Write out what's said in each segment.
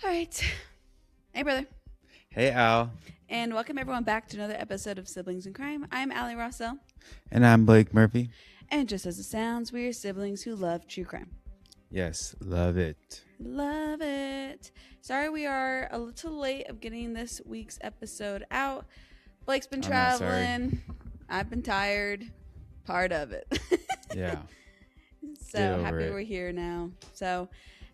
All right. Hey, brother. Hey, Al. And welcome everyone back to another episode of Siblings in Crime. I'm Allie Rossell. And I'm Blake Murphy. And just as it sounds, we are siblings who love true crime. Yes, love it. Love it. Sorry we are a little late of getting this week's episode out. Blake's been I'm not sorry. traveling. I've been tired. Part of it. Yeah. So Get over happy it. we're here now. So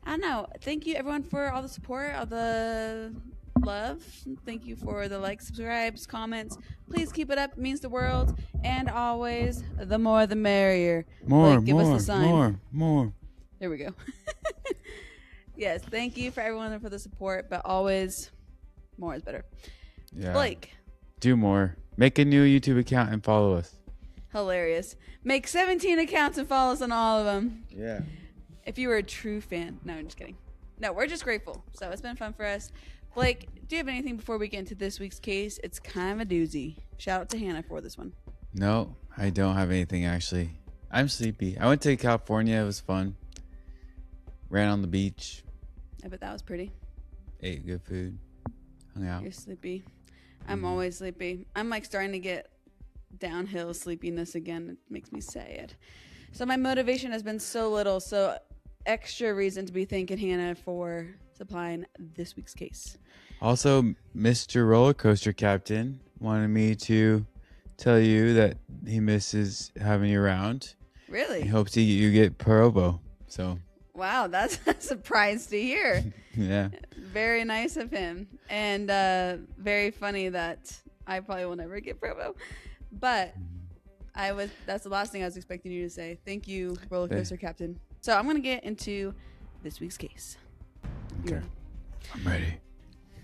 I don't know. Thank you everyone for all the support, all the love. Thank you for the likes, subscribes, comments. Please keep it up. It means the world. And always, the more the merrier. More, Blake, give us the sign. more. There we go. Yes, thank you for everyone for the support, but always more is better. Yeah. Blake. Do more. Make a new YouTube account and follow us. Hilarious. Make 17 accounts and follow us on all of them. Yeah. If you were a true fan. No, I'm just kidding. No, we're just grateful. So it's been fun for us. Blake, do you have anything before we get into this week's case? It's kind of a doozy. Shout out to Hannah for this one. No, I don't have anything actually. I'm sleepy. I went to California. It was fun. Ran on the beach. I bet that was pretty. Ate good food. Hung out. You're sleepy. I'm always sleepy. I'm like starting to get downhill sleepiness again. It makes me sad. So my motivation has been so little, so extra reason to be thanking Hannah for supplying this week's case. Also, Mr. Roller Coaster Captain wanted me to tell you that he misses having you around. Really? He hopes you get Provo. So, Wow, that's a surprise to hear. yeah. Very nice of him. And very funny that I probably will never get Provo. But that's the last thing I was expecting you to say. Thank you, Roller Coaster Captain. So I'm going to get into this week's case. Okay. I'm ready.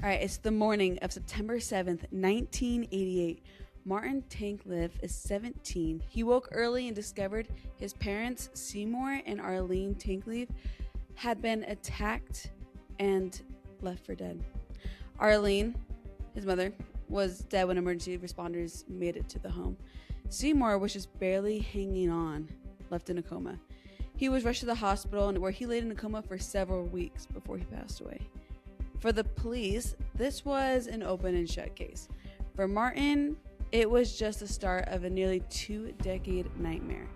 All right, it's the morning of September 7th, 1988. Martin Tankleff is 17. He woke early and discovered his parents, Seymour and Arlene Tankleff, had been attacked and left for dead. Arlene, his mother, was dead when emergency responders made it to the home. Seymour was just barely hanging on, left in a coma. He was rushed to the hospital where he laid in a coma for several weeks before he passed away. For the police, this was an open and shut case. For Martin, it was just the start of a nearly 2-decade nightmare.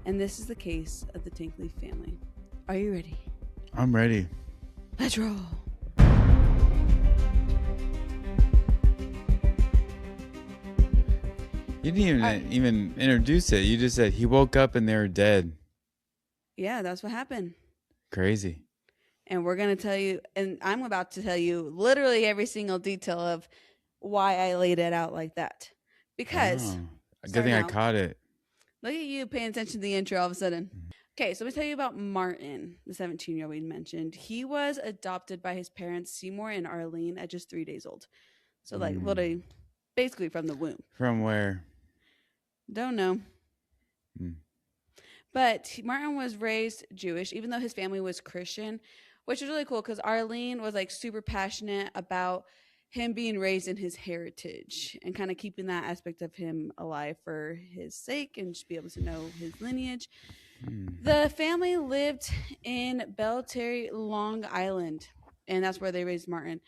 And this is the case of the Tankleff family. Are you ready? I'm ready. Let's roll. You didn't even introduce it. You just said he woke up and they were dead. Yeah, that's what happened. Crazy. And we're going to tell you, and I'm about to tell you literally every single detail of why I laid it out like that. Because, good thing I caught it. Look at you paying attention to the intro all of a sudden. Okay, so let me tell you about Martin, the 17-year-old we mentioned. He was adopted by his parents, Seymour and Arlene, at just 3 days old. So, like, literally, basically from the womb. From where? Don't know. But Martin was raised Jewish, even though his family was Christian, which was really cool because Arlene was, like, super passionate about him being raised in his heritage and kind of keeping that aspect of him alive for his sake and just be able to know his lineage. The family lived in Belterry, Long Island, and that's where they raised Martin.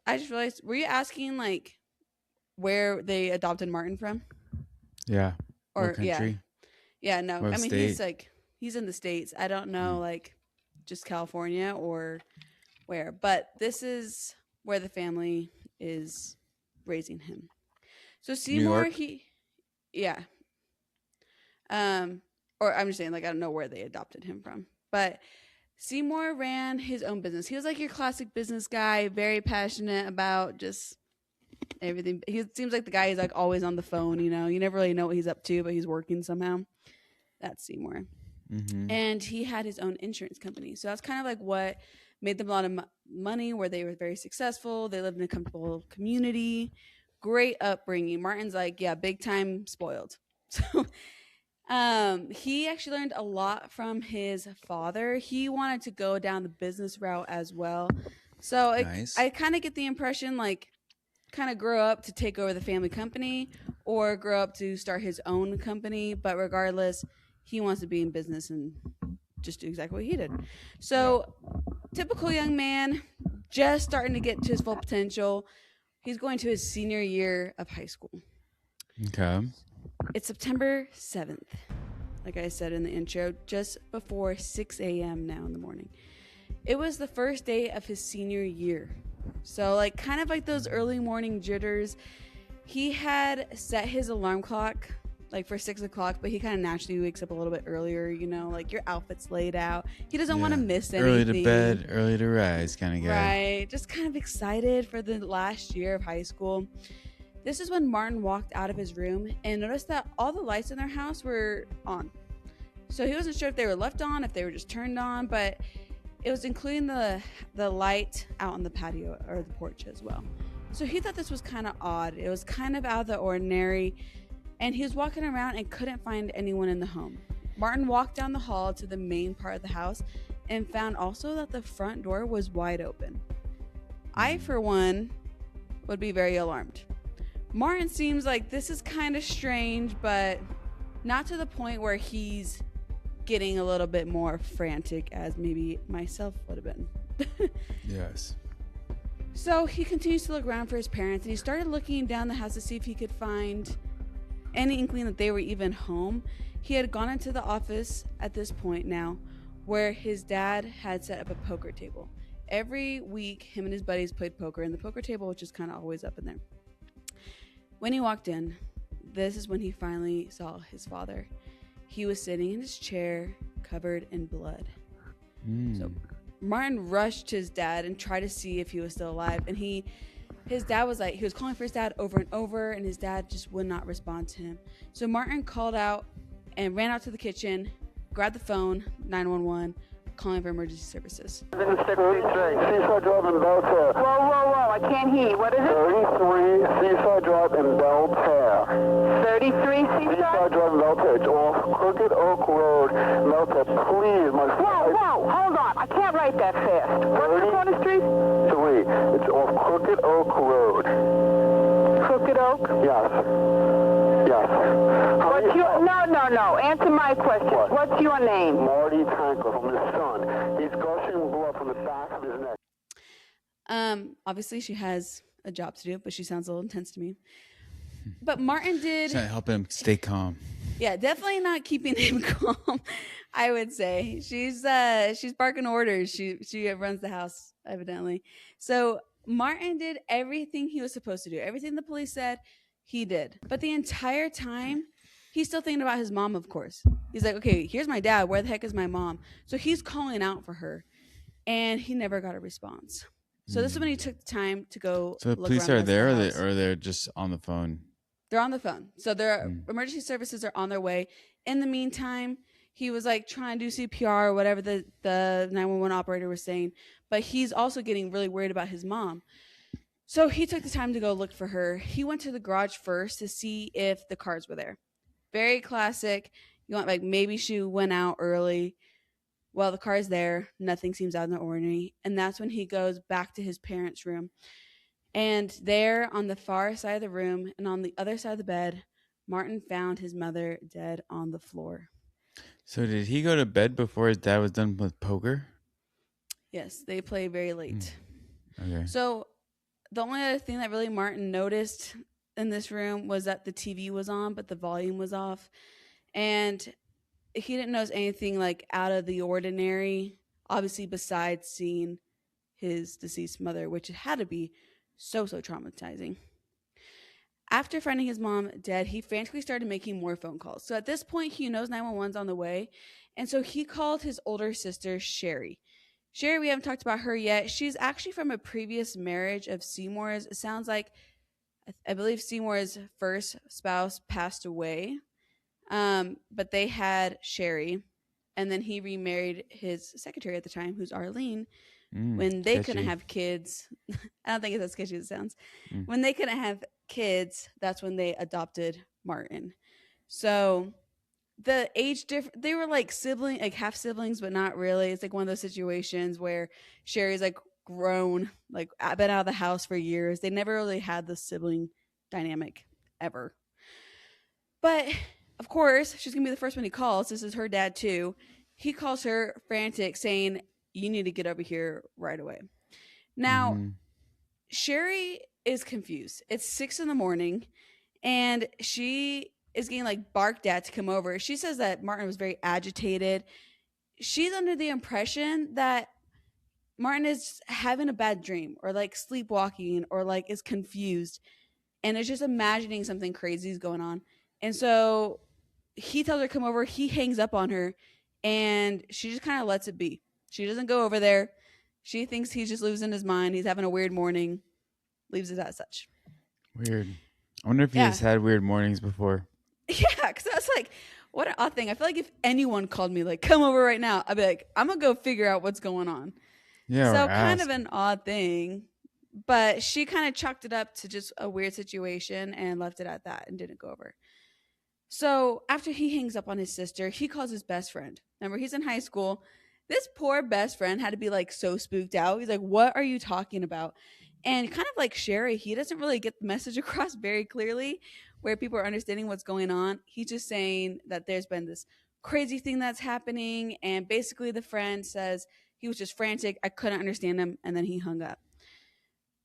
I just realized, were you asking, like, where they adopted Martin from? Yeah. Or what country? Yeah, no. What I mean, state? he's in the States. I don't know, like, just California or where. But this is where the family is raising him. So Seymour, yeah. Or I'm just saying, like, I don't know where they adopted him from. But Seymour ran his own business. He was like your classic business guy, very passionate about just everything. He seems like the guy who's like always on the phone, you know. You never really know what he's up to, but he's working somehow. That's Seymour. And he had his own insurance company. So that's kind of like what made them a lot of money, where they were very successful. They lived in a comfortable community. Great upbringing. Martin's like, yeah, big time spoiled. So he actually learned a lot from his father. He wanted to go down the business route as well. So I kind of get the impression, like, kind of grow up to take over the family company or grow up to start his own company. But regardless, he wants to be in business and just do exactly what he did. So typical young man, just starting to get to his full potential. He's going to his senior year of high school. Okay. It's September 7th, like I said in the intro, just before 6 a.m. now in the morning. It was the first day of his senior year. So, like, kind of like those early morning jitters. He had set his alarm clock, like, for 6 o'clock, but he kind of naturally wakes up a little bit earlier, you know, like your outfit's laid out. He doesn't want to miss anything. Early to bed, early to rise kind of guy. Right. Just kind of excited for the last year of high school. This is when Martin walked out of his room and noticed that all the lights in their house were on. So he wasn't sure if they were left on, if they were just turned on, but it was including the light out on the patio or the porch as well. So he thought this was kind of odd. It was kind of out of the ordinary, and he was walking around and couldn't find anyone in the home. Martin walked down the hall to the main part of the house and found also that the front door was wide open. I, for one, would be very alarmed. Martin seems like this is kind of strange, but not to the point where he's getting a little bit more frantic as maybe myself would have been. Yes. So he continues to look around for his parents, and he started looking down the house to see if he could find any inkling that they were even home. He had gone into the office at this point now, where his dad had set up a poker table. Every week, him and his buddies played poker, and the poker table was just kind of always up in there. When he walked in, this is when he finally saw his father. He was sitting in his chair, covered in blood. So Martin rushed to his dad and tried to see if he was still alive. And his dad was like, he was calling for his dad over and over, and his dad just would not respond to him. So Martin called out and ran out to the kitchen, grabbed the phone, 911, calling for emergency services. 63, Seaside Drive in Belter. Whoa, I can't hear you. What is it? 33, Seaside Drive in Belter. 33 Seaside Seaside? Drive in Belter. It's off Crooked Oak Road. Belter, please, my Whoa, hold on. I can't write that fast. What's the corner street? 3. It's off Crooked Oak Road. Crooked Oak? Yes. What's your... No. Answer my question. What? What's your name? Marty Tankleff from his son. He's gushing blood from the back of his neck. Obviously she has a job to do, but she sounds a little intense to me. But Martin did... Trying to help him stay calm. Yeah, definitely not keeping him calm, I would say. She's barking orders. She runs the house, evidently. So Martin did everything he was supposed to do. Everything the police said, he did. But the entire time, he's still thinking about his mom, of course. He's like, okay, here's my dad. Where the heck is my mom? So he's calling out for her, and he never got a response. So this is when he took the time to go. So the look police around are the there, rest of the or house. they're just on the phone? They're on the phone. So their emergency services are on their way. In the meantime, he was like trying to do CPR or whatever the 911 operator was saying. But he's also getting really worried about his mom. So he took the time to go look for her. He went to the garage first to see if the cars were there. Very classic. You want, like, maybe she went out early. Well, the car's there. Nothing seems out of the ordinary. And that's when he goes back to his parents' room. And there on the far side of the room and on the other side of the bed, Martin found his mother dead on the floor. So did he go to bed before his dad was done with poker? Yes, they play very late. Okay. So the only other thing that really Martin noticed in this room was that the TV was on, but the volume was off. And he didn't notice anything like out of the ordinary, obviously, besides seeing his deceased mother, which had to be so traumatizing. After finding his mom dead, he frantically started making more phone calls. So at this point, he knows 911's on the way. And so he called his older sister, Sherry. Sherry, we haven't talked about her yet. She's actually from a previous marriage of Seymour's. It sounds like, I believe Seymour's first spouse passed away. But they had Sherry. And then he remarried his secretary at the time, who's Arlene. When they couldn't have kids. I don't think it's as sketchy as it sounds. When they couldn't have kids, that's when they adopted Martin. So the age they were like sibling, like half siblings, but not really. It's like one of those situations where Sherry's like grown, like been out of the house for years. They never really had the sibling dynamic ever. But of course, she's gonna be the first one he calls. This is her dad too. He calls her frantic, saying, "You need to get over here right away." Now, Mm-hmm. Sherry is confused. It's 6 a.m. and she is getting like barked at to come over. She says that Martin was very agitated. She's under the impression that Martin is having a bad dream or like sleepwalking or like is confused and is just imagining something crazy is going on. And so he tells her to come over. He hangs up on her and she just kind of lets it be. She doesn't go over there. She thinks he's just losing his mind. He's having a weird morning, leaves it as such. Weird. I wonder if he Yeah. has had weird mornings before. Yeah, because I was like, what an odd thing. I feel like if anyone called me, like, come over right now, I'd be like, I'm going to go figure out what's going on. Yeah. So or kind ask. of an odd thing. But she kind of chalked it up to just a weird situation and left it at that and didn't go over. So after he hangs up on his sister, he calls his best friend. Remember, he's in high school. This poor best friend had to be like so spooked out. He's like, what are you talking about? And kind of like Sherry, he doesn't really get the message across very clearly where people are understanding what's going on. He's just saying that there's been this crazy thing that's happening. And basically, the friend says he was just frantic. I couldn't understand him. And then he hung up.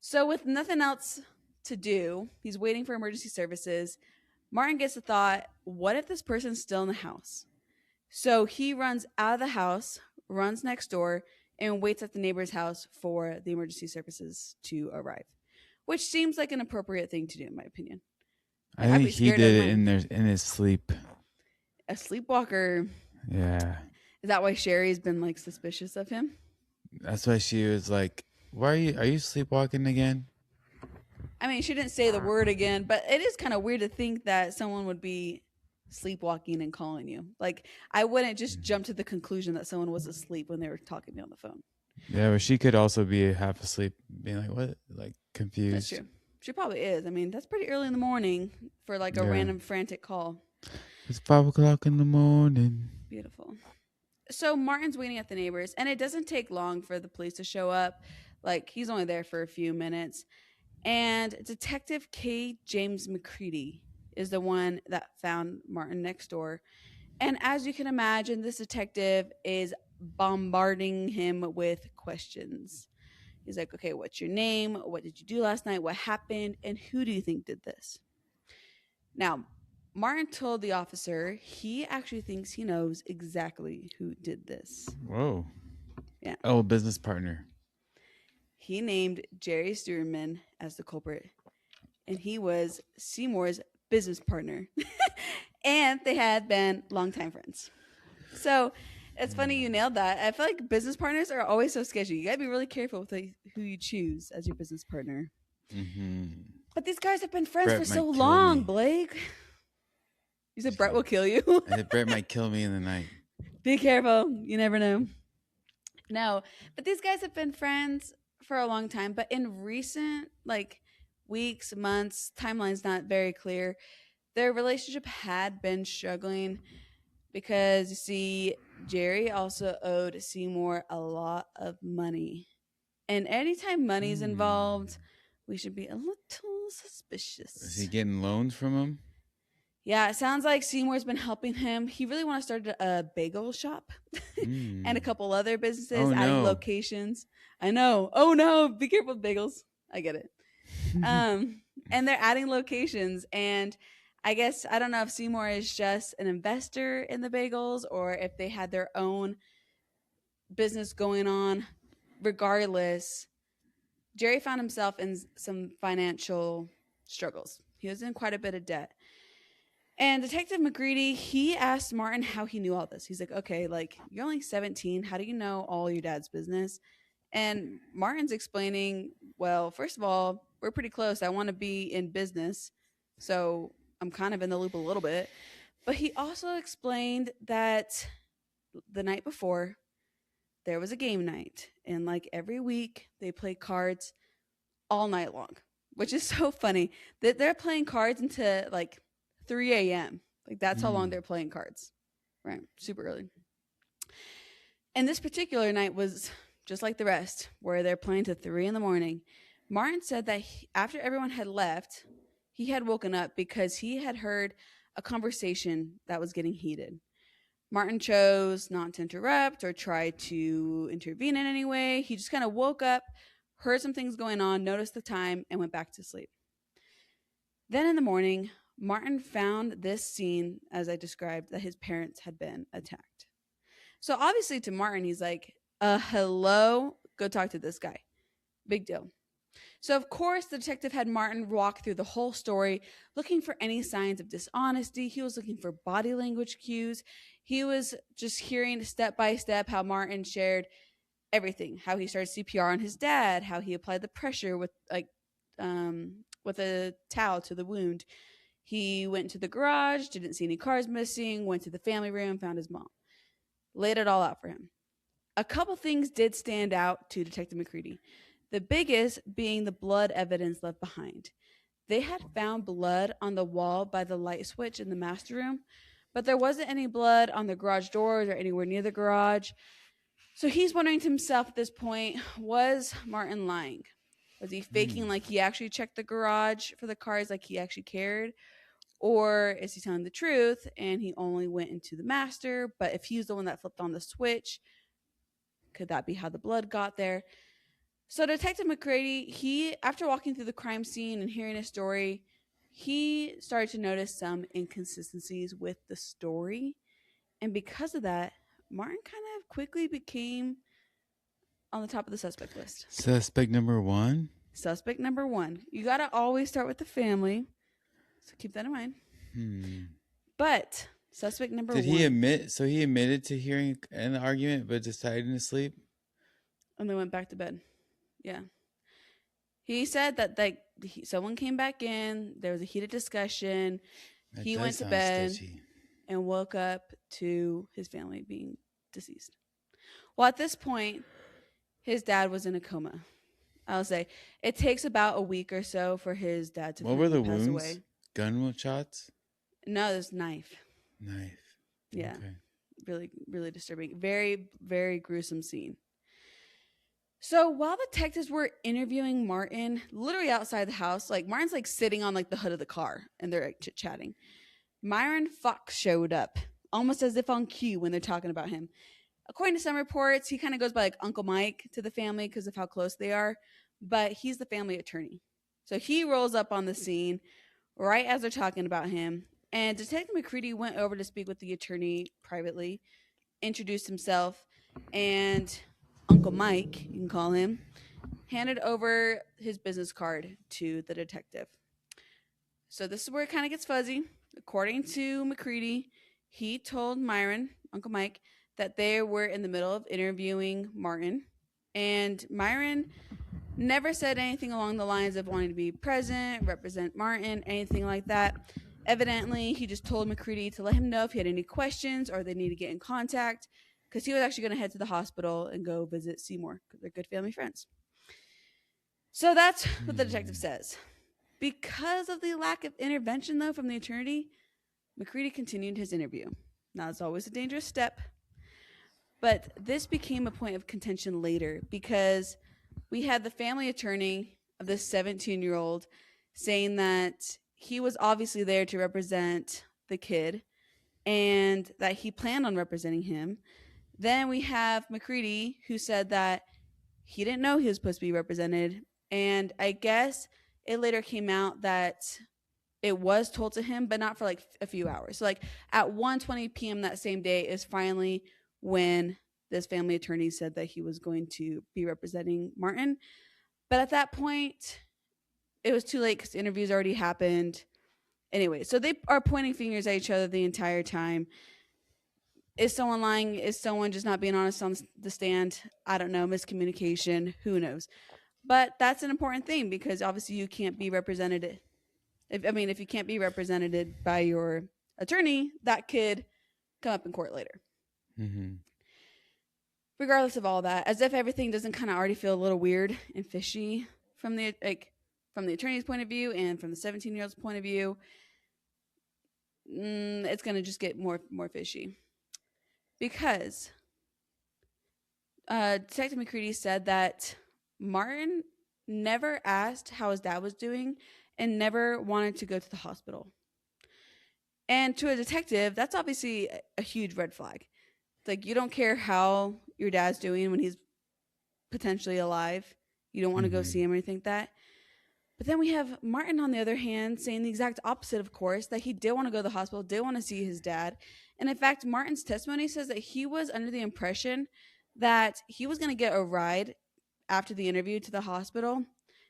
So, with nothing else to do, he's waiting for emergency services. Martin gets the thought, what if this person's still in the house? So he runs out of the house, runs next door, and waits at the neighbor's house for the emergency services to arrive, which seems like an appropriate thing to do, in my opinion. I I'd think be he scared did of it in his sleep. a sleepwalker. Yeah. Is that why Sherry's been like suspicious of him? That's why she was like, "Why are you sleepwalking again?" I mean, she didn't say the word again, but it is kind of weird to think that someone would be sleepwalking and calling you. Like, I wouldn't just jump to the conclusion that someone was asleep when they were talking to me on the phone. Yeah, but she could also be half asleep, being like, "What?" Like confused. That's true. She probably is. I mean, that's pretty early in the morning for like a Yeah. random frantic call. It's 5 o'clock in the morning. Beautiful. So Martin's waiting at the neighbors, and it doesn't take long for the police to show up. Like, he's only there for a few minutes. And Detective K. James McCready is the one that found Martin next door. And as you can imagine, this detective is bombarding him with questions. He's like, okay, what's your name? What did you do last night? What happened? And who do you think did this? Now, Martin told the officer he actually thinks he knows exactly who did this. Whoa. Yeah. Oh, business partner. He named Jerry Stuerman as the culprit, and he was Seymour's business partner. And they had been longtime friends. So it's funny you nailed that. I feel like business partners are always so sketchy. You gotta be really careful with who you choose as your business partner. Mm-hmm. But these guys have been friends Brett for so might kill long, me. Blake. You said Brett will kill you. I think Brett might kill me in the night. Be careful. You never know. No, but these guys have been friends for a long time. But in recent, like, weeks, months, timeline's not very clear. Their relationship had been struggling because, you see, Jerry also owed Seymour a lot of money. And anytime money's involved, we should be a little suspicious. Is he getting loans from him? Yeah, it sounds like Seymour's been helping him. He really wants to start a bagel shop and a couple other businesses, adding locations. I know. Oh no, be careful with bagels. I get it. And they're adding locations. And I guess, I don't know if Seymour is just an investor in the bagels or if they had their own business going on. Regardless, Jerry found himself in some financial struggles. He was in quite a bit of debt. And Detective McCready, he asked Martin how he knew all this. He's like, okay, like, you're only 17. How do you know all your dad's business? And Martin's explaining, well, first of all, we're pretty close. I want to be in business. So I'm kind of in the loop a little bit. But he also explained that the night before, there was a game night. And like every week, they play cards all night long, which is so funny that they're playing cards into like 3 a.m. Like, that's how long they're playing cards. Right. Super early. And this particular night was just like the rest, where they're playing to 3 a.m. Martin said that after everyone had left, he had woken up because he had heard a conversation that was getting heated. Martin chose not to interrupt or try to intervene in any way. He just kind of woke up, heard some things going on, noticed the time, and went back to sleep. Then in the morning, Martin found this scene, as I described, that his parents had been attacked. So obviously to Martin, he's like, hello, go talk to this guy. Big deal. So of course the detective had Martin walk through the whole story, looking for any signs of dishonesty. He was looking for body language cues. He was just hearing step by step how Martin shared everything, how he started CPR on his dad, how he applied the pressure with a towel to the wound. He went to the garage, didn't see any cars missing, went to the family room, found his mom. Laid it all out for him. A couple things did stand out to Detective McCready. The biggest being the blood evidence left behind. They had found blood on the wall by the light switch in the master room, but there wasn't any blood on the garage doors or anywhere near the garage. So he's wondering to himself at this point, was Martin lying? Was he faking like he actually checked the garage for the cars like he actually cared? Or is he telling the truth and he only went into the master? But if he's the one that flipped on the switch, could that be how the blood got there? So Detective McCready, he, after walking through the crime scene and hearing his story, he started to notice some inconsistencies with the story. And because of that, Martin kind of quickly became on the top of the suspect list. Suspect number one? Suspect number one. You got to always start with the family. So keep that in mind. But suspect number one. Did he admit? So he admitted to hearing an argument but decided to sleep? And they went back to bed. Yeah. He said that someone came back in. There was a heated discussion. He went to bed and woke up to his family being deceased. Well, at this point, his dad was in a coma. I'll say it takes about a week or so for his dad to pass away. What were the wounds? Away. Gun shots? No, there's knife. Knife. Yeah. Okay. Really, really disturbing. Very, very gruesome scene. So while the detectives were interviewing Martin, literally outside the house, like Martin's like sitting on like the hood of the car and they're like chit-chatting. Myron Fox showed up, almost as if on cue when they're talking about him. According to some reports, he kind of goes by like Uncle Mike to the family because of how close they are, but he's the family attorney. So he rolls up on the scene right as they're talking about him, and Detective McCready went over to speak with the attorney privately, introduced himself, and Uncle Mike, you can call him, handed over his business card to the detective. So this is where it kind of gets fuzzy. According to McCready, he told Myron, Uncle Mike, that they were in the middle of interviewing Martin, and Myron never said anything along the lines of wanting to be present, represent Martin, anything like that. Evidently, he just told McCready to let him know if he had any questions or they need to get in contact, because he was actually going to head to the hospital and go visit Seymour because they're good family friends. So that's what the detective says. Because of the lack of intervention, though, from the attorney, McCready continued his interview. Now, it's always a dangerous step, but this became a point of contention later because we had the family attorney of this 17-year-old saying that he was obviously there to represent the kid and that he planned on representing him. Then we have McCready, who said that he didn't know he was supposed to be represented. And I guess it later came out that it was told to him, but not for like a few hours. So like at 1:20 p.m. that same day is finally when this family attorney said that he was going to be representing Martin. But at that point, it was too late because the interviews already happened. Anyway, so they are pointing fingers at each other the entire time. Is someone lying? Is someone just not being honest on the stand? I don't know. Miscommunication. Who knows? But that's an important thing because obviously you can't be represented. If you can't be represented by your attorney, that could come up in court later. Mm-hmm. Regardless of all that, as if everything doesn't kind of already feel a little weird and fishy from the attorney's point of view and from the 17-year-old's point of view, it's going to just get more fishy. Because Detective McCready said that Martin never asked how his dad was doing and never wanted to go to the hospital. And to a detective, that's obviously a huge red flag. It's like you don't care how your dad's doing when he's potentially alive. You don't want to go see him or anything like that. But then we have Martin, on the other hand, saying the exact opposite, of course, that he did want to go to the hospital, did want to see his dad. And in fact, Martin's testimony says that he was under the impression that he was going to get a ride after the interview to the hospital.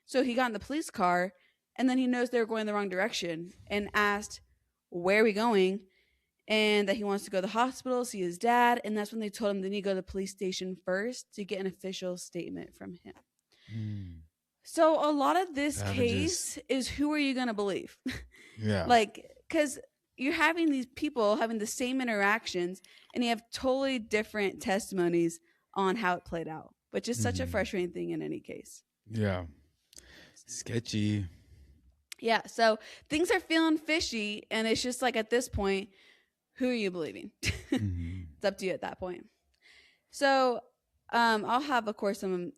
So he got in the police car, and then he knows they were going the wrong direction and asked, where are we going? And that he wants to go to the hospital, see his dad. And that's when they told him they need to go to the police station first to get an official statement from him. So a lot of this case is, who are you going to believe? Yeah. Like, because you're having these people having the same interactions and you have totally different testimonies on how it played out, which is such a frustrating thing in any case. Yeah. Sketchy. Yeah. So things are feeling fishy. And it's just like, at this point, who are you believing? It's up to you at that point. So I'll have, of course, some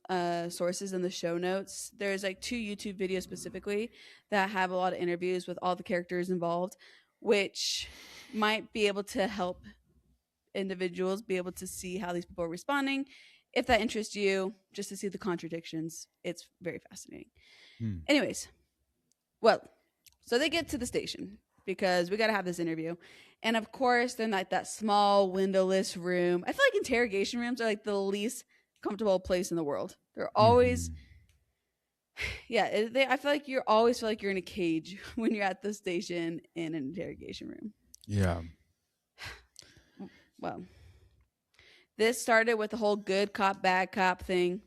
sources in the show notes. There's like 2 YouTube videos specifically that have a lot of interviews with all the characters involved, which might be able to help individuals be able to see how these people are responding. If that interests you, just to see the contradictions, it's very fascinating. Anyways, well, so they get to the station because we got to have this interview. And of course, they're in like that small windowless room. I feel like interrogation rooms are like the least comfortable place in the world. They're always, I feel like always feel like you're in a cage when you're at the station in an interrogation room. Yeah. Well, this started with the whole good cop, bad cop thing.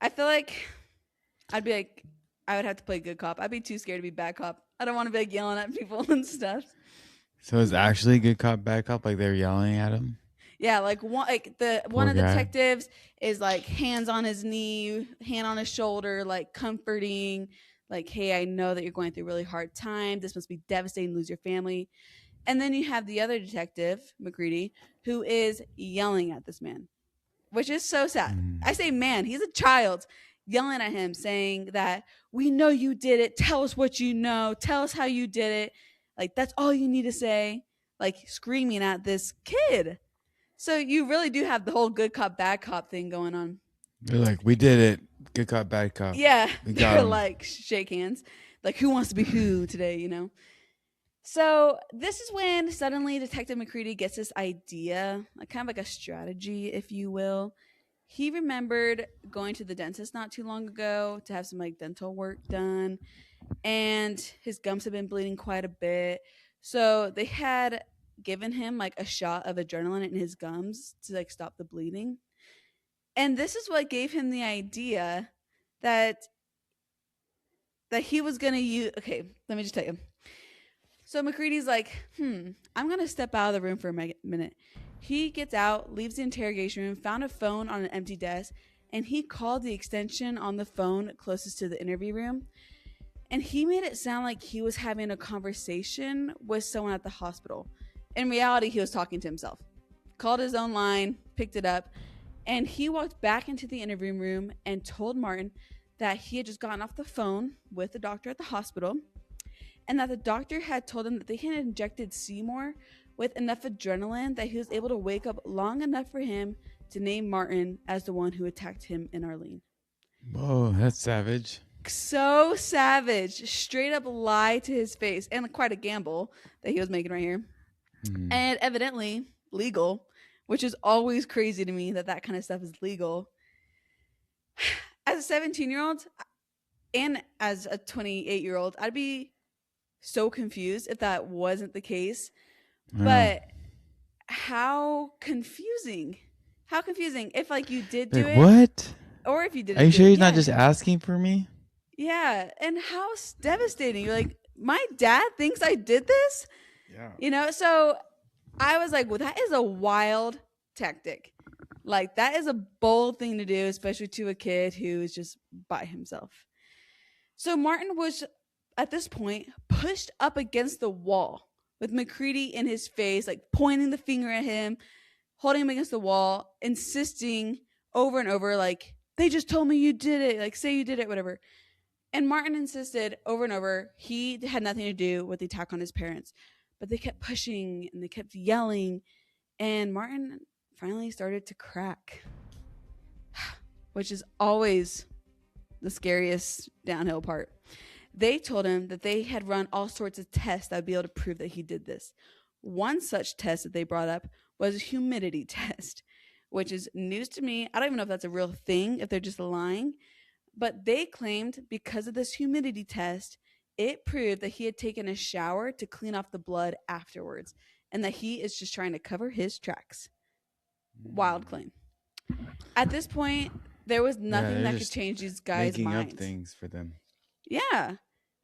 I feel like I would have to play good cop. I'd be too scared to be bad cop. I don't want to be like yelling at people and stuff. So it's actually good cop, bad cop? Like they're yelling at him? Yeah, like one of the detectives is like hands on his knee, hand on his shoulder, like comforting, like, hey, I know that you're going through a really hard time. This must be devastating, lose your family. And then you have the other detective, McCready, who is yelling at this man, which is so sad. I say man, he's a child, yelling at him, saying that, we know you did it. Tell us what you know. Tell us how you did it. Like, that's all you need to say. Like, screaming at this kid. So you really do have the whole good cop, bad cop thing going on. They're like, we did it. Good cop, bad cop. Yeah. They're like, shake hands. Like, who wants to be who today, you know? So this is when suddenly Detective McCready gets this idea, like kind of like a strategy, if you will. He remembered going to the dentist not too long ago to have some like dental work done, and his gums have been bleeding quite a bit. So they had given him like a shot of adrenaline in his gums to like stop the bleeding. And this is what gave him the idea that he was going to use. Okay, let me just tell you. So McCready's like, I'm going to step out of the room for a minute. He gets out, leaves the interrogation room, found a phone on an empty desk, and he called the extension on the phone closest to the interview room. And he made it sound like he was having a conversation with someone at the hospital. In reality, he was talking to himself. Called his own line, picked it up, and he walked back into the interview room and told Martin that he had just gotten off the phone with the doctor at the hospital, and that the doctor had told him that they had injected Seymour with enough adrenaline that he was able to wake up long enough for him to name Martin as the one who attacked him in Arlene. Whoa, that's savage. So savage. Straight up lie to his face. And quite a gamble that he was making right here. And evidently legal, which is always crazy to me that kind of stuff is legal. As a 17-year-old and as a 28-year-old, I'd be so confused if that wasn't the case. But how confusing. How confusing if like you did do it. What? Or if you didn't. Are you sure he's not just asking for me? Yeah. And how devastating. You're like, my dad thinks I did this? Yeah. You know, so I was like, well, that is a wild tactic. Like, that is a bold thing to do, especially to a kid who is just by himself. So Martin was, at this point, pushed up against the wall with McCready in his face, like pointing the finger at him, holding him against the wall, insisting over and over, like, they just told me you did it. Like, say you did it, whatever. And Martin insisted over and over he had nothing to do with the attack on his parents. But they kept pushing and they kept yelling. And Martin finally started to crack, which is always the scariest downhill part. They told him that they had run all sorts of tests that would be able to prove that he did this. One such test that they brought up was a humidity test, which is news to me. I don't even know if that's a real thing, if they're just lying. But they claimed because of this humidity test, it proved that he had taken a shower to clean off the blood afterwards and that he is just trying to cover his tracks. Wild claim. At this point, there was nothing that could change these guys' minds. Making up things for them. Yeah.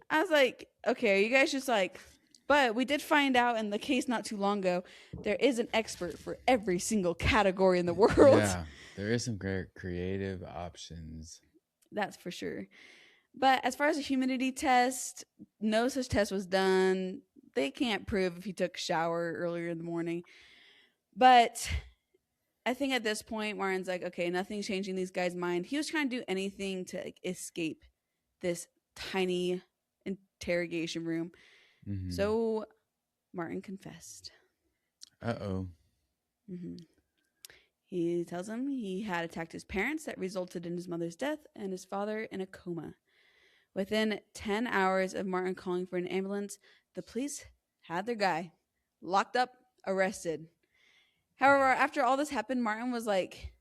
I was like, okay, are you guys just like, but we did find out in the case not too long ago, there is an expert for every single category in the world. Yeah, there is some creative options. That's for sure. But as far as a humidity test, no such test was done. They can't prove if he took a shower earlier in the morning. But I think at this point, Martin's like, okay, nothing's changing these guys' mind. He was trying to do anything to like, escape this tiny interrogation room. Mm-hmm. So Martin confessed. Uh-oh. Mm-hmm. He tells him he had attacked his parents that resulted in his mother's death and his father in a coma. Within 10 hours of Martin calling for an ambulance, the police had their guy locked up, arrested. However, after all this happened, Martin was like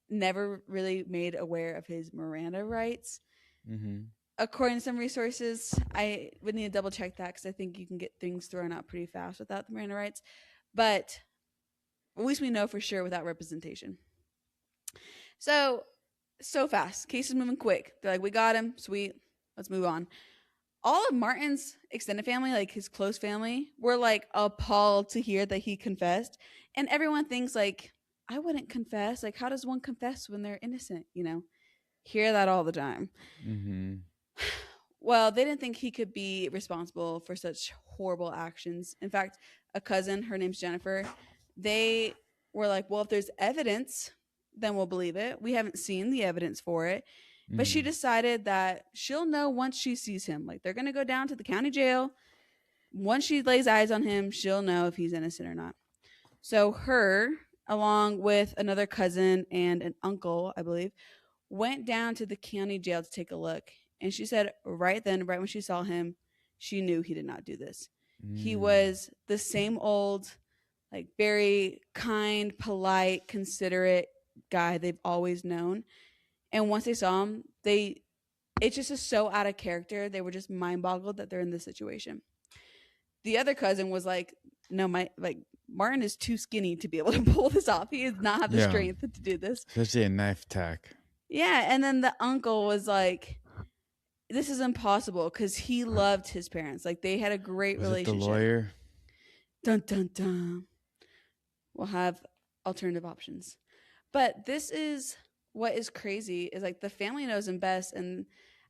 never really made aware of his Miranda rights. Mm-hmm. According to some resources, I would need to double check that because I think you can get things thrown out pretty fast without the Miranda rights. But at least we know for sure without representation. So fast. Case is moving quick. They're like, we got him. Sweet. Let's move on. All of Martin's extended family, like his close family, were like appalled to hear that he confessed. And everyone thinks like, I wouldn't confess. Like, how does one confess when they're innocent? You know, hear that all the time. Mm-hmm. Well, they didn't think he could be responsible for such horrible actions. In fact, a cousin, her name's Jennifer, they were like, well, if there's evidence, then we'll believe it. We haven't seen the evidence for it. But she decided that she'll know once she sees him. Like, they're going to go down to the county jail. Once she lays eyes on him, she'll know if he's innocent or not. So her, along with another cousin and an uncle, I believe, went down to the county jail to take a look. And she said right then, right when she saw him, she knew he did not do this. He was the same old, like, very kind, polite, considerate guy they've always known. And once they saw him, it just is so out of character. They were just mind boggled that they're in this situation. The other cousin was like, no, Martin is too skinny to be able to pull this off. He does not have the strength to do this. Especially a knife attack. Yeah. And then the uncle was like, this is impossible because he loved his parents. Like, they had a great relationship. The lawyer? Dun, dun, dun. We'll have alternative options. But this is what is crazy is like the family knows him best. And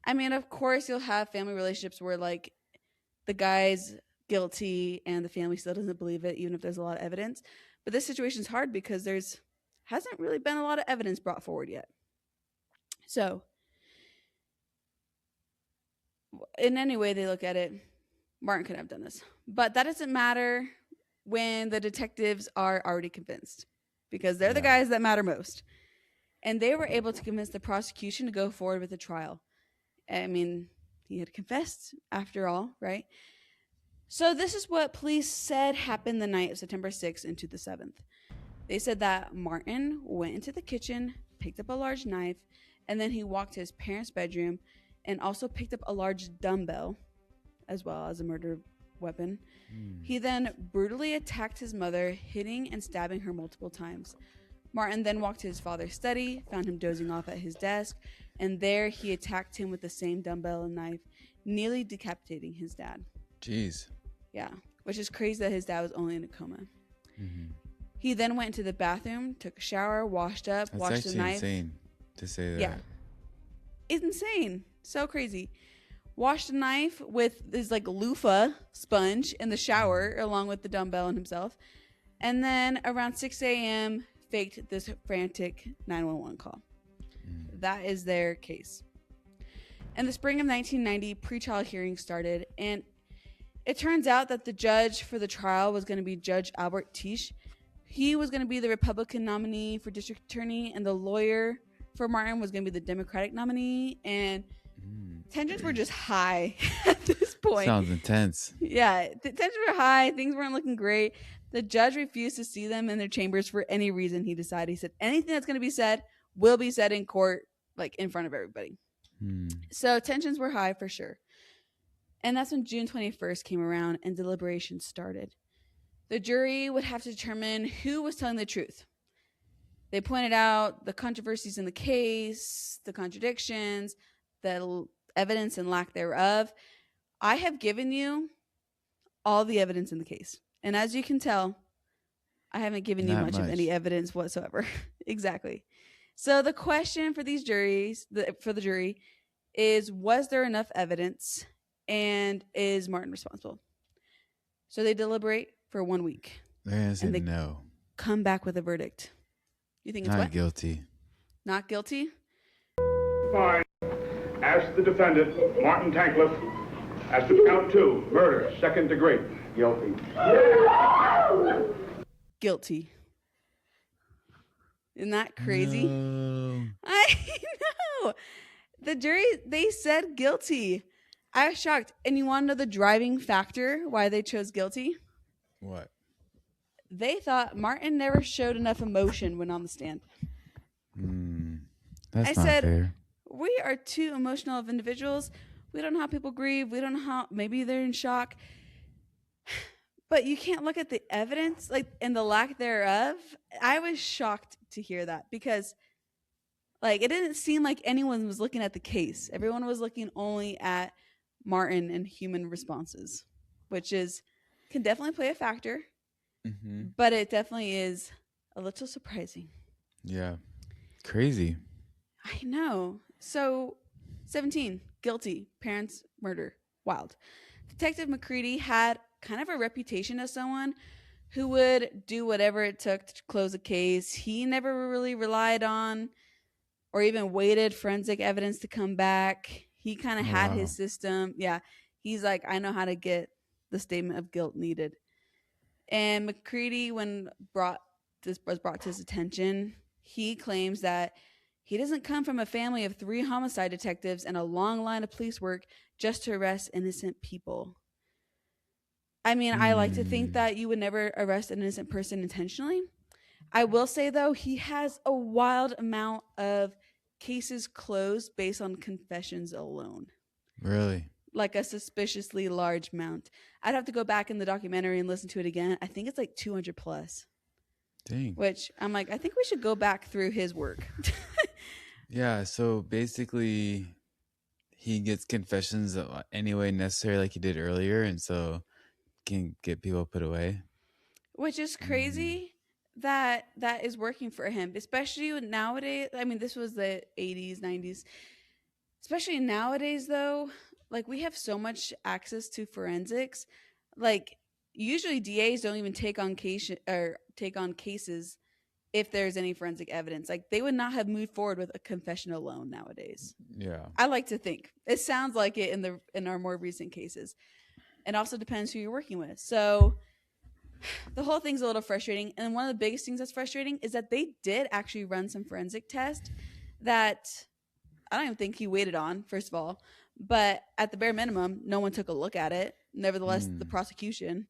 I mean, of course, you'll have family relationships where like the guy's guilty and the family still doesn't believe it, even if there's a lot of evidence. But this situation is hard because hasn't really been a lot of evidence brought forward yet. So in any way they look at it, Martin could have done this. But that doesn't matter when the detectives are already convinced because they're the guys that matter most. And they were able to convince the prosecution to go forward with the trial. I mean, he had confessed after all, right? So this is what police said happened the night of September 6th into the 7th. They said that Martin went into the kitchen, picked up a large knife, and then he walked to his parents' bedroom and also picked up a large dumbbell as well as a murder weapon. He then brutally attacked his mother, hitting and stabbing her multiple times. Martin then walked to his father's study, found him dozing off at his desk, and there he attacked him with the same dumbbell and knife, nearly decapitating his dad. Jeez. Yeah, which is crazy that his dad was only in a coma. He then went into the bathroom, took a shower, washed up, washed the knife. That's actually insane to say that. Yeah. It's insane. So crazy. Washed the knife with his like loofah sponge in the shower along with the dumbbell and himself. And then around 6 a.m., faked this frantic 911 call. That is their case. In the spring of 1990, pretrial hearings started, and it turns out that the judge for the trial was going to be Judge Albert Tisch. He was going to be the Republican nominee for district attorney, and the lawyer for Martin was going to be the Democratic nominee, and Mm. tensions were just high at this point. Sounds intense. Yeah, the tensions were high. Things weren't looking great. The judge refused to see them in their chambers for any reason. He decided. He said anything that's going to be said will be said in court, like in front of everybody. So tensions were high for sure. And that's when June 21st came around and deliberations started. The jury would have to determine who was telling the truth. They pointed out the controversies in the case, the contradictions, the evidence and lack thereof. I have given you all the evidence in the case. And as you can tell, I haven't given you much of any evidence whatsoever. Exactly. So the question for these juries, for the jury, is was there enough evidence, and is Martin responsible? So they deliberate for 1 week. They're gonna say no. Come back with a verdict. You think it's Not what? guilty. Not guilty? Fine. Ask the defendant, Martin Tankleff, as to count 2, murder, 2nd degree. Guilty. Guilty. Isn't that crazy? No. I know. The jury, they said guilty. I was shocked. And you want to know the driving factor why they chose guilty? What? They thought Martin never showed enough emotion when on the stand. That's I not said, fair. we are too emotional of individuals. We don't know how people grieve. We don't know how, maybe they're in shock. But you can't look at the evidence, like, and the lack thereof. I was shocked to hear that because, like, it didn't seem like anyone was looking at the case. Everyone was looking only at Martin and human responses, which can definitely play a factor, but it definitely is a little surprising. Yeah. Crazy. I know. So, 17, guilty, parents, murder, wild. Detective McCready had kind of a reputation as someone who would do whatever it took to close a case. He never really relied on or even waited forensic evidence to come back. He kind of had his system. Yeah. He's like, I know how to get the statement of guilt needed. And McCready, when this was brought to his attention, he claims that he doesn't come from a family of 3 homicide detectives and a long line of police work just to arrest innocent people. I mean, I like to think that you would never arrest an innocent person intentionally. I will say, though, he has a wild amount of cases closed based on confessions alone. Really? Like a suspiciously large amount. I'd have to go back in the documentary and listen to it again. I think it's like 200 plus. Dang. Which I'm like, I think we should go back through his work. Yeah, so basically he gets confessions any way necessary like he did earlier, and so can get people put away. Which is crazy that is working for him, especially nowadays. I mean, this was the 80s, 90s. Especially nowadays, though, like we have so much access to forensics. Like usually DAs don't even take on cases if there's any forensic evidence. Like they would not have moved forward with a confession alone nowadays. Yeah. I like to think. It sounds like it in our more recent cases. It also depends who you're working with. So the whole thing's a little frustrating. And one of the biggest things that's frustrating is that they did actually run some forensic tests that I don't even think he waited on, first of all. But at the bare minimum, no one took a look at it. Nevertheless, the prosecution.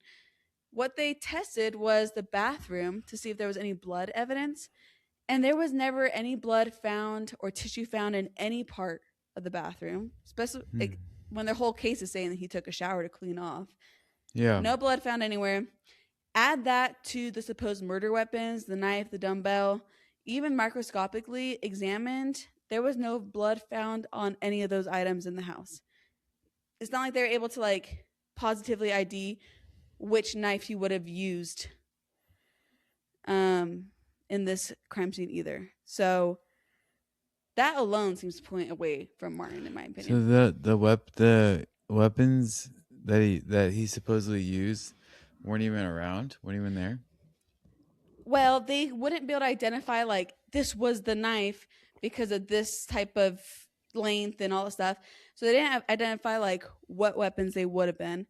What they tested was the bathroom to see if there was any blood evidence. And there was never any blood found or tissue found in any part of the bathroom, especially like, when their whole case is saying that he took a shower to clean off. Yeah. No blood found anywhere. Add that to the supposed murder weapons, the knife, the dumbbell, even microscopically examined, there was no blood found on any of those items in the house. It's not like they were able to like positively ID which knife he would have used in this crime scene either. So that alone seems to point away from Martin, in my opinion. So the weapons that he supposedly used weren't even around, weren't even there. Well, they wouldn't be able to identify like this was the knife because of this type of length and all that stuff. So they didn't identify like what weapons they would have been.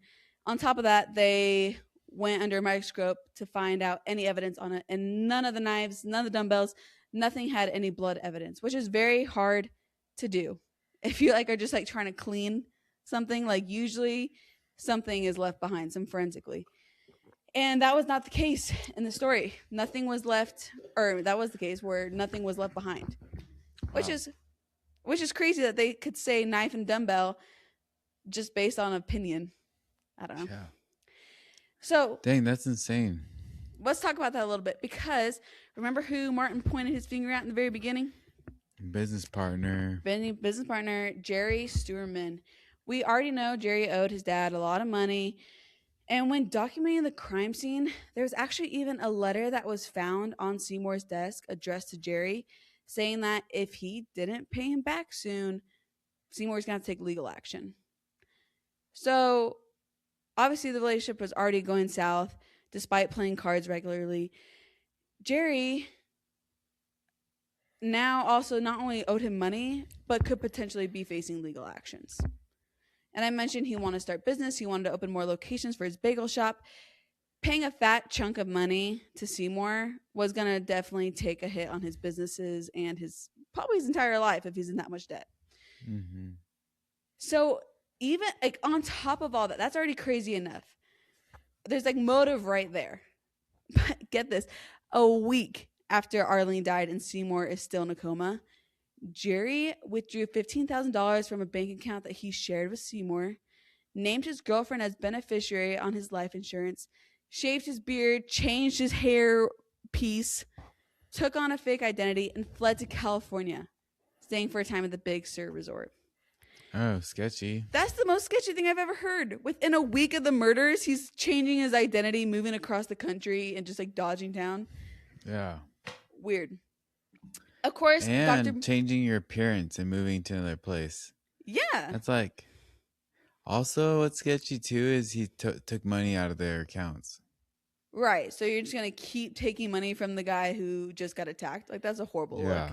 On top of that, they went under a microscope to find out any evidence on it, and none of the knives, none of the dumbbells, nothing had any blood evidence, which is very hard to do. If you like are just like trying to clean something, like usually something is left behind, some forensically. And that was not the case in the story. Nothing was left, or that was the case where nothing was left behind. Which is crazy that they could say knife and dumbbell just based on opinion. I don't know. Yeah. So Dang, that's insane. let's talk about that a little bit, because remember who Martin pointed his finger at in the very beginning? Business partner. Business partner, Jerry Stuerman. We already know Jerry owed his dad a lot of money. And when documenting the crime scene, there's actually even a letter that was found on Seymour's desk addressed to Jerry, saying that if he didn't pay him back soon, Seymour's going to take legal action. So obviously the relationship was already going south despite playing cards regularly. Jerry now also not only owed him money, but could potentially be facing legal actions. And I mentioned he wanted to start business. He wanted to open more locations for his bagel shop. Paying a fat chunk of money to Seymour was going to definitely take a hit on his businesses and probably his entire life if he's in that much debt. Mm-hmm. So even like on top of all that, that's already crazy enough. There's like motive right there. But get this, a week after Arlene died and Seymour is still in a coma, Jerry withdrew $15,000 from a bank account that he shared with Seymour, named his girlfriend as beneficiary on his life insurance, shaved his beard, changed his hair piece, took on a fake identity, and fled to California, staying for a time at the Big Sur resort. Oh, sketchy. That's the most sketchy thing I've ever heard. Within a week of the murders, he's changing his identity, moving across the country, and just like dodging town. Yeah. Weird. Of course, And Dr. changing your appearance and moving to another place. Yeah. That's like. Also, what's sketchy too is he took money out of their accounts. Right. So you're just going to keep taking money from the guy who just got attacked? Like, that's a horrible look.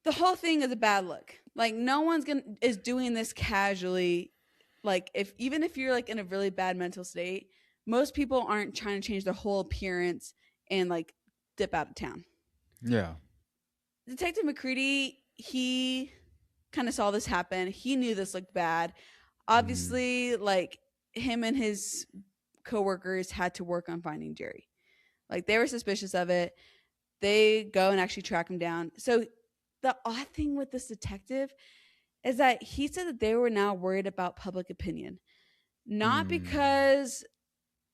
The whole thing is a bad look. Like, no one's is doing this casually. Like, even if you're like in a really bad mental state, most people aren't trying to change their whole appearance and like dip out of town. Yeah. Detective McCready, he kind of saw this happen. He knew this looked bad. Obviously, like him and his coworkers had to work on finding Jerry. Like, they were suspicious of it. They go and actually track him down. So the odd thing with this detective is that he said that they were now worried about public opinion. Not because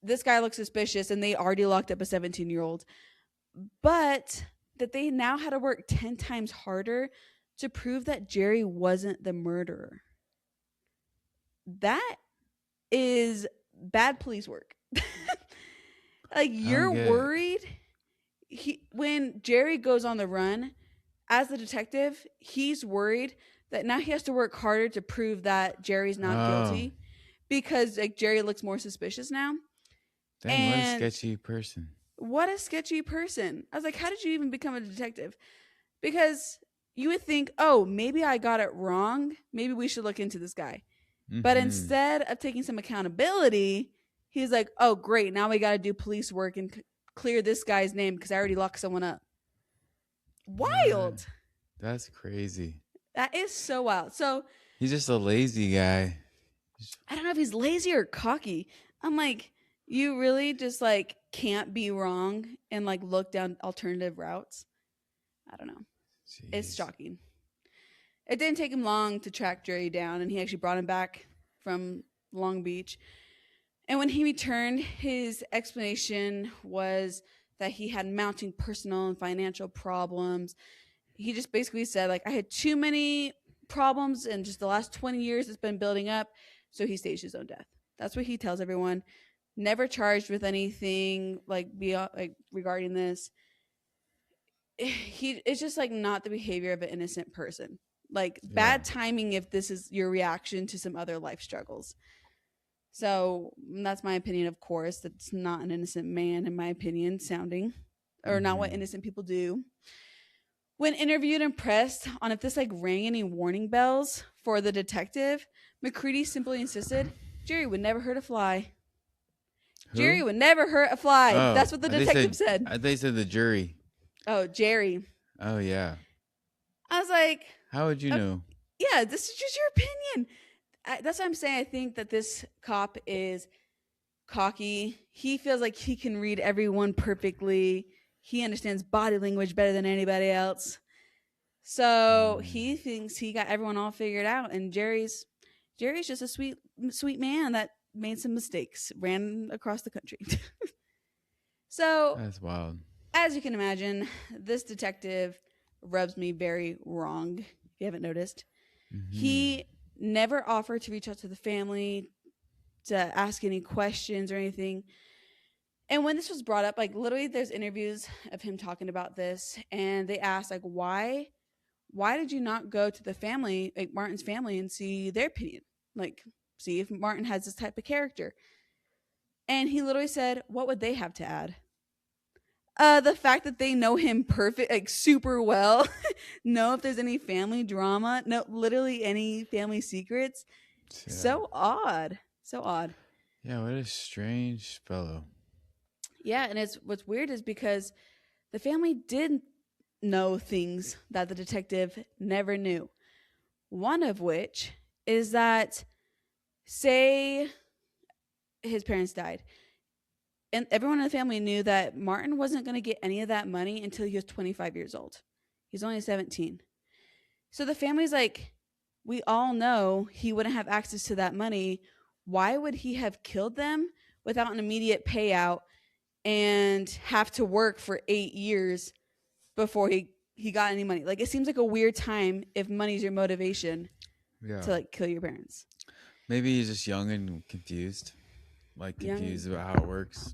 this guy looks suspicious and they already locked up a 17-year-old, but that they now had to work 10 times harder to prove that Jerry wasn't the murderer. That is bad police work. Like, you're worried. When Jerry goes on the run, as the detective, he's worried that now he has to work harder to prove that Jerry's not guilty, because like Jerry looks more suspicious now. Dang, what a sketchy person. What a sketchy person. I was like, how did you even become a detective? Because you would think, oh, maybe I got it wrong. Maybe we should look into this guy. Mm-hmm. But instead of taking some accountability, he's like, oh, great. Now we got to do police work and clear this guy's name because I already locked someone up. Wild. That's crazy. That is so wild. So he's just a lazy guy. I don't know if he's lazy or cocky. I'm like, you really just like can't be wrong and like look down alternative routes. I don't know. Jeez. It's shocking. It didn't take him long to track Jerry down, and he actually brought him back from Long Beach. And when he returned, his explanation was that he had mounting personal and financial problems. He just basically said, like, I had too many problems in just the last 20 years it's been building up, so he staged his own death. That's what he tells everyone. Never charged with anything like beyond, like regarding this. It's just like not the behavior of an innocent person. Like bad timing if this is your reaction to some other life struggles. So that's my opinion, of course. That's not an innocent man, in my opinion, sounding, or not what innocent people do. When interviewed and pressed on if this like rang any warning bells for the detective, McCready simply insisted Jerry would never hurt a fly. Who? Jerry would never hurt a fly. That's what the detective said. They said the jury. Oh, Jerry. Oh yeah. I was like, How would you know? yeah, this is just your opinion. That's what I'm saying. I think that this cop is cocky. He feels like he can read everyone perfectly. He understands body language better than anybody else. So he thinks he got everyone all figured out. And Jerry's just a sweet man that made some mistakes, ran across the country. So That's wild. as you can imagine, this detective rubs me very wrong, if you haven't noticed. Mm-hmm. He never offered to reach out to the family to ask any questions or anything. And when this was brought up, like literally there's interviews of him talking about this, and they asked like, why did you not go to the family, like Martin's family, and see their opinion? Like, see if Martin has this type of character. And he literally said, what would they have to add? The fact that they know him perfect, like super well, know if there's any family drama, no, literally any family secrets. Yeah. So odd. Yeah, what a strange fellow. Yeah, and what's weird is because the family did know things that the detective never knew. One of which is that, say his parents died, and everyone in the family knew that Martin wasn't going to get any of that money until he was 25 years old. He's only 17. So the family's like, we all know he wouldn't have access to that money. Why would he have killed them without an immediate payout and have to work for 8 years before he got any money? Like, it seems like a weird time if money's your motivation to like kill your parents. Maybe he's just young and confused. Like confused about how it works.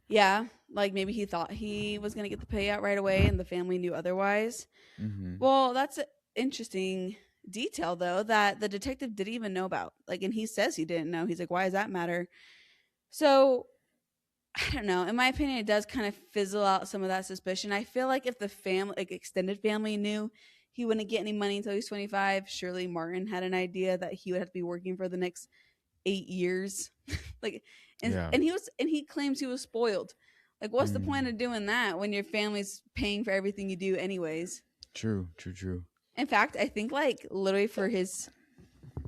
Yeah, like maybe he thought he was going to get the payout right away and the family knew otherwise. Mm-hmm. Well, that's an interesting detail though that the detective didn't even know about. Like, and he says he didn't know. He's like, why does that matter? So I don't know. In my opinion, it does kind of fizzle out some of that suspicion. I feel like if the family, like extended family, knew he wouldn't get any money until he's 25, surely Martin had an idea that he would have to be working for the next 8 years. Like, and he claims he was spoiled. Like, what's the point of doing that when your family's paying for everything you do anyways? True. In fact, I think like literally for his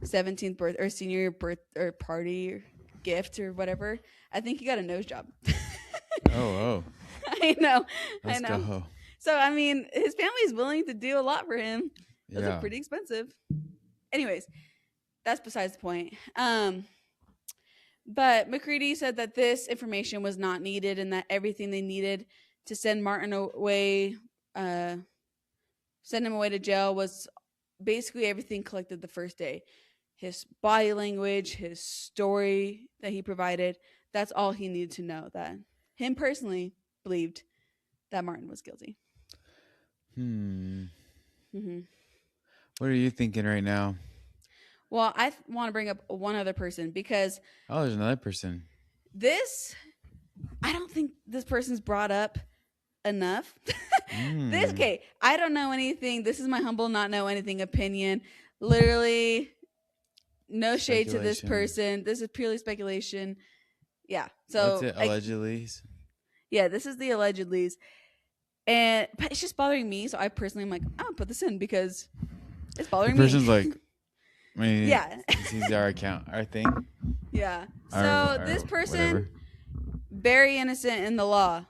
17th birth or senior birth or party or gift or whatever, I think he got a nose job. Oh. I know. Let's go. So, I mean, his family's willing to do a lot for him. Those are pretty expensive. Anyways, that's besides the point. But McCready said that this information was not needed and that everything they needed to send Martin away, send him away to jail, was basically everything collected the first day. His body language, his story that he provided, that's all he needed to know, that him personally believed that Martin was guilty. Mm-hmm. What are you thinking right now? Well, I want to bring up one other person because... Oh, there's another person. I don't think this person's brought up enough. Okay, I don't know anything. This is my humble not know anything opinion. Literally, no shade to this person. This is purely speculation. Yeah. So what's it, allegedly? Yeah, this is the allegedlys. But it's just bothering me. So I personally am like, I'll put this in because it's bothering me. The person's like, I mean, yeah. This is our thing. Yeah. So this person, whatever. Very innocent in the law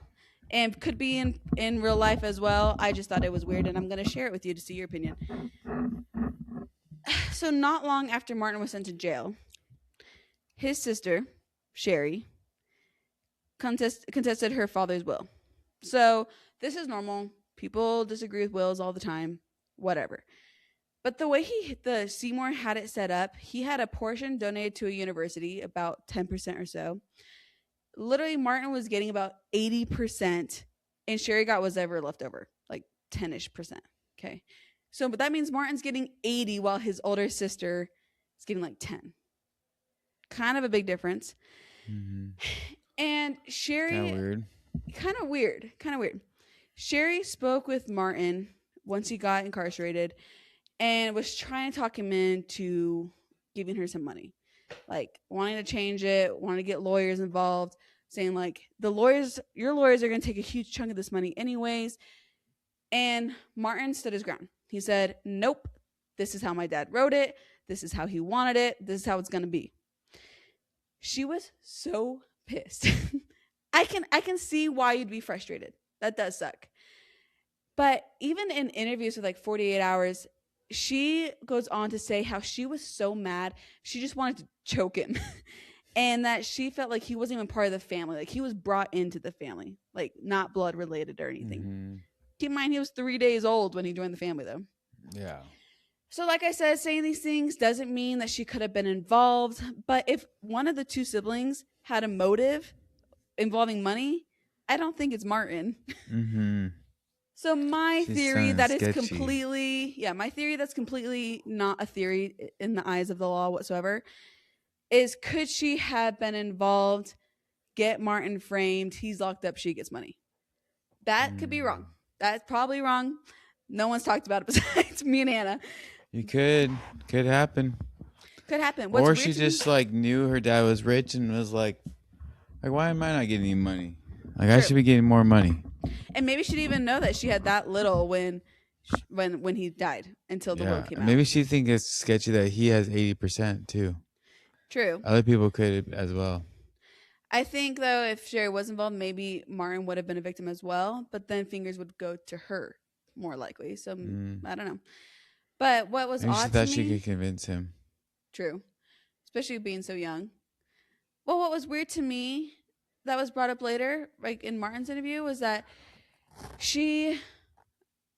and could be in real life as well. I just thought it was weird and I'm going to share it with you to see your opinion. So not long after Martin was sent to jail, his sister, Sherry, contested her father's will. So this is normal. People disagree with wills all the time, whatever. But the way the Seymour had it set up, he had a portion donated to a university, about 10% or so. Literally, Martin was getting about 80%, and Sherry got whatever left over, like 10-ish%. Okay. So, but that means Martin's getting 80 while his older sister is getting like 10. Kind of a big difference. Mm-hmm. And Sherry... Kind of weird. Kind of weird. Sherry spoke with Martin once he got incarcerated and was trying to talk him into giving her some money. Like, wanting to change it, wanting to get lawyers involved, saying like your lawyers are going to take a huge chunk of this money anyways. And Martin stood his ground. He said, nope, this is how my dad wrote it. This is how he wanted it. This is how it's going to be. She was so pissed. I can see why you'd be frustrated. That does suck. But even in interviews with like 48 Hours, she goes on to say how she was so mad. She just wanted to choke him. And that she felt like he wasn't even part of the family. Like he was brought into the family, like not blood related or anything. Mm-hmm. Keep in mind, he was 3 days old when he joined the family, though. Yeah. So like I said, saying these things doesn't mean that she could have been involved. But if one of the two siblings had a motive involving money, I don't think it's Martin. Mm-hmm. So my She's theory sounding that is sketchy. my theory that's completely not a theory in the eyes of the law whatsoever is, could she have been involved, get Martin framed, he's locked up, she gets money. That could be wrong. That's probably wrong. No one's talked about it besides me and Hannah. You could happen. Could happen. Or she just like knew her dad was rich and was like, why am I not getting any money? Like I should be getting more money. And maybe she didn't even know that she had that little when he died until the will came out. Maybe she thinks it's sketchy that he has 80% too. True. Other people could as well. I think though, if Sherry was involved, maybe Martin would have been a victim as well. But then fingers would go to her more likely. So I don't know. But what was Maybe odd she thought to she me? could convince him. True, especially being so young. Well, what was weird to me that was brought up later, like in Martin's interview, was that she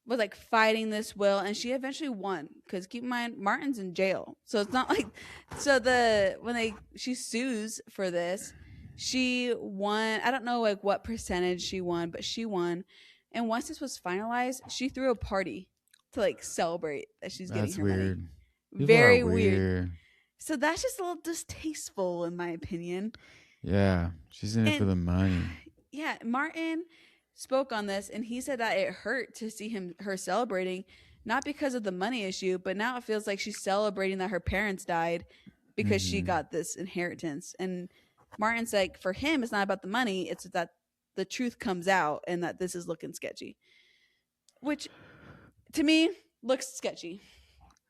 was like fighting this will, and she eventually won. Because keep in mind, Martin's in jail, so it's not like she sues for this, she won. I don't know like what percentage she won, but she won. And once this was finalized, she threw a party to like celebrate that she's getting her weird. money. People Very are weird. So that's just a little distasteful, in my opinion. Yeah, she's in it for the money. Yeah, Martin spoke on this, and he said that it hurt to see her celebrating, not because of the money issue, but now it feels like she's celebrating that her parents died because she got this inheritance. And Martin's like, for him, it's not about the money; it's that the truth comes out, and that this is looking sketchy, which to me looks sketchy.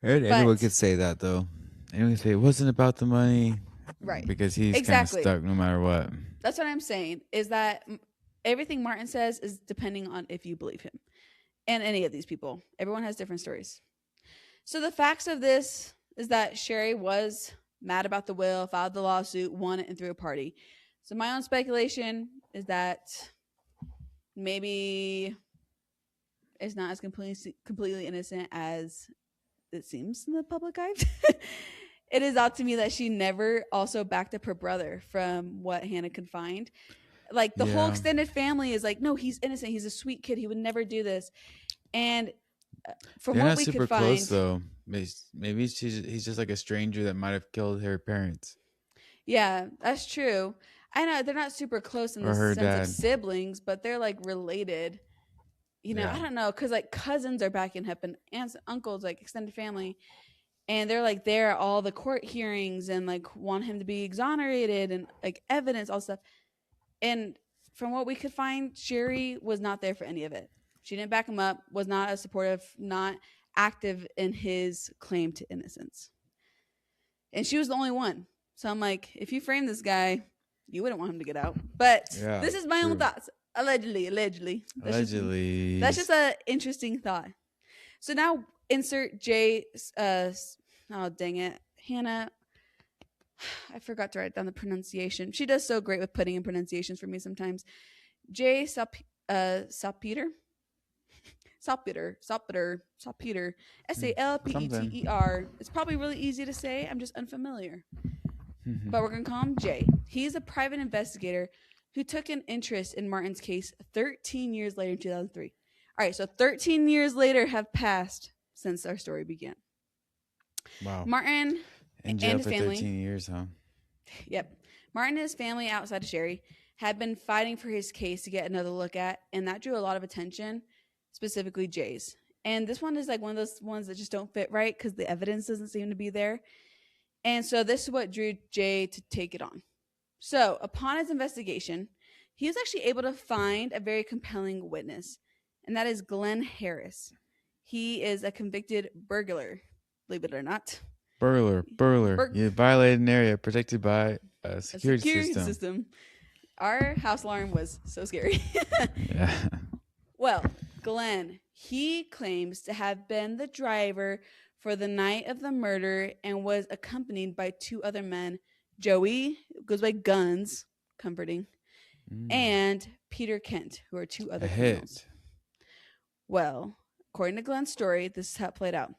Anyone could say that though. Anyone could say it wasn't about the money, right? Because he's kind of stuck no matter what. That's what I'm saying. Is that everything Martin says is depending on if you believe him, and any of these people. Everyone has different stories. So the facts of this is that Sherry was mad about the will, filed the lawsuit, won it, and threw a party. So my own speculation is that maybe it's not as completely innocent as it seems in the public eye. It is odd to me that she never also backed up her brother from what Hannah could find. Like the whole extended family is like, no, he's innocent. He's a sweet kid. He would never do this. And from what we could find, close though. Maybe he's just like a stranger that might have killed her parents. Yeah, that's true. I know they're not super close in the sense of siblings, but they're like related. You know, I don't know, because like cousins are backing up and aunts, uncles, like extended family. And they're like there at all the court hearings and like want him to be exonerated and like evidence, all stuff. And from what we could find, Sherry was not there for any of it. She didn't back him up, was not as supportive, not active in his claim to innocence. And she was the only one. So I'm like, if you frame this guy, you wouldn't want him to get out. But this is my own thoughts. Allegedly. That's just an interesting thought. So now insert Jay. Oh, dang it. Hannah. I forgot to write down the pronunciation. She does so great with putting in pronunciations for me sometimes. Jay Salpeter. Salpeter. Salpeter. Salpeter. It's probably really easy to say. I'm just unfamiliar. But we're going to call him Jay. He's a private investigator who took an interest in Martin's case 13 years later in 2003. All right, so 13 years later have passed since our story began. Wow. Martin in jail and his for family. 13 years, huh? Yep. Martin and his family outside of Sherry had been fighting for his case to get another look at, and that drew a lot of attention, specifically Jay's. And this one is like one of those ones that just don't fit right because the evidence doesn't seem to be there. And so this is what drew Jay to take it on. So, upon his investigation, he was actually able to find a very compelling witness, and that is Glenn Harris. He is a convicted burglar, believe it or not. Burglar. You violated an area protected by a security system. Our house alarm was so scary. Yeah. Well, Glenn, he claims to have been the driver for the night of the murder and was accompanied by 2 other men. Joey, goes by Guns, comforting, and Peter Kent, who are 2 other criminals. Well, according to Glenn's story, this is how it played out.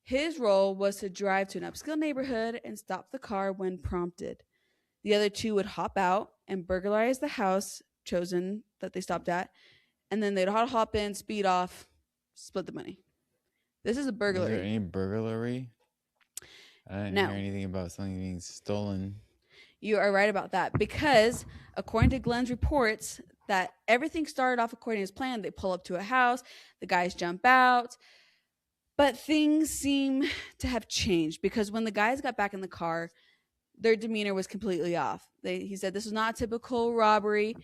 His role was to drive to an upscale neighborhood and stop the car when prompted. The other 2 would hop out and burglarize the house chosen that they stopped at, and then they'd hop in, speed off, split the money. This is a burglary. Is there any burglary? I didn't hear anything about something being stolen. You are right about that, because according to Glenn's reports, that everything started off according to his plan. They pull up to a house, the guys jump out, but things seem to have changed, because when the guys got back in the car, their demeanor was completely off. He said this was not a typical robbery.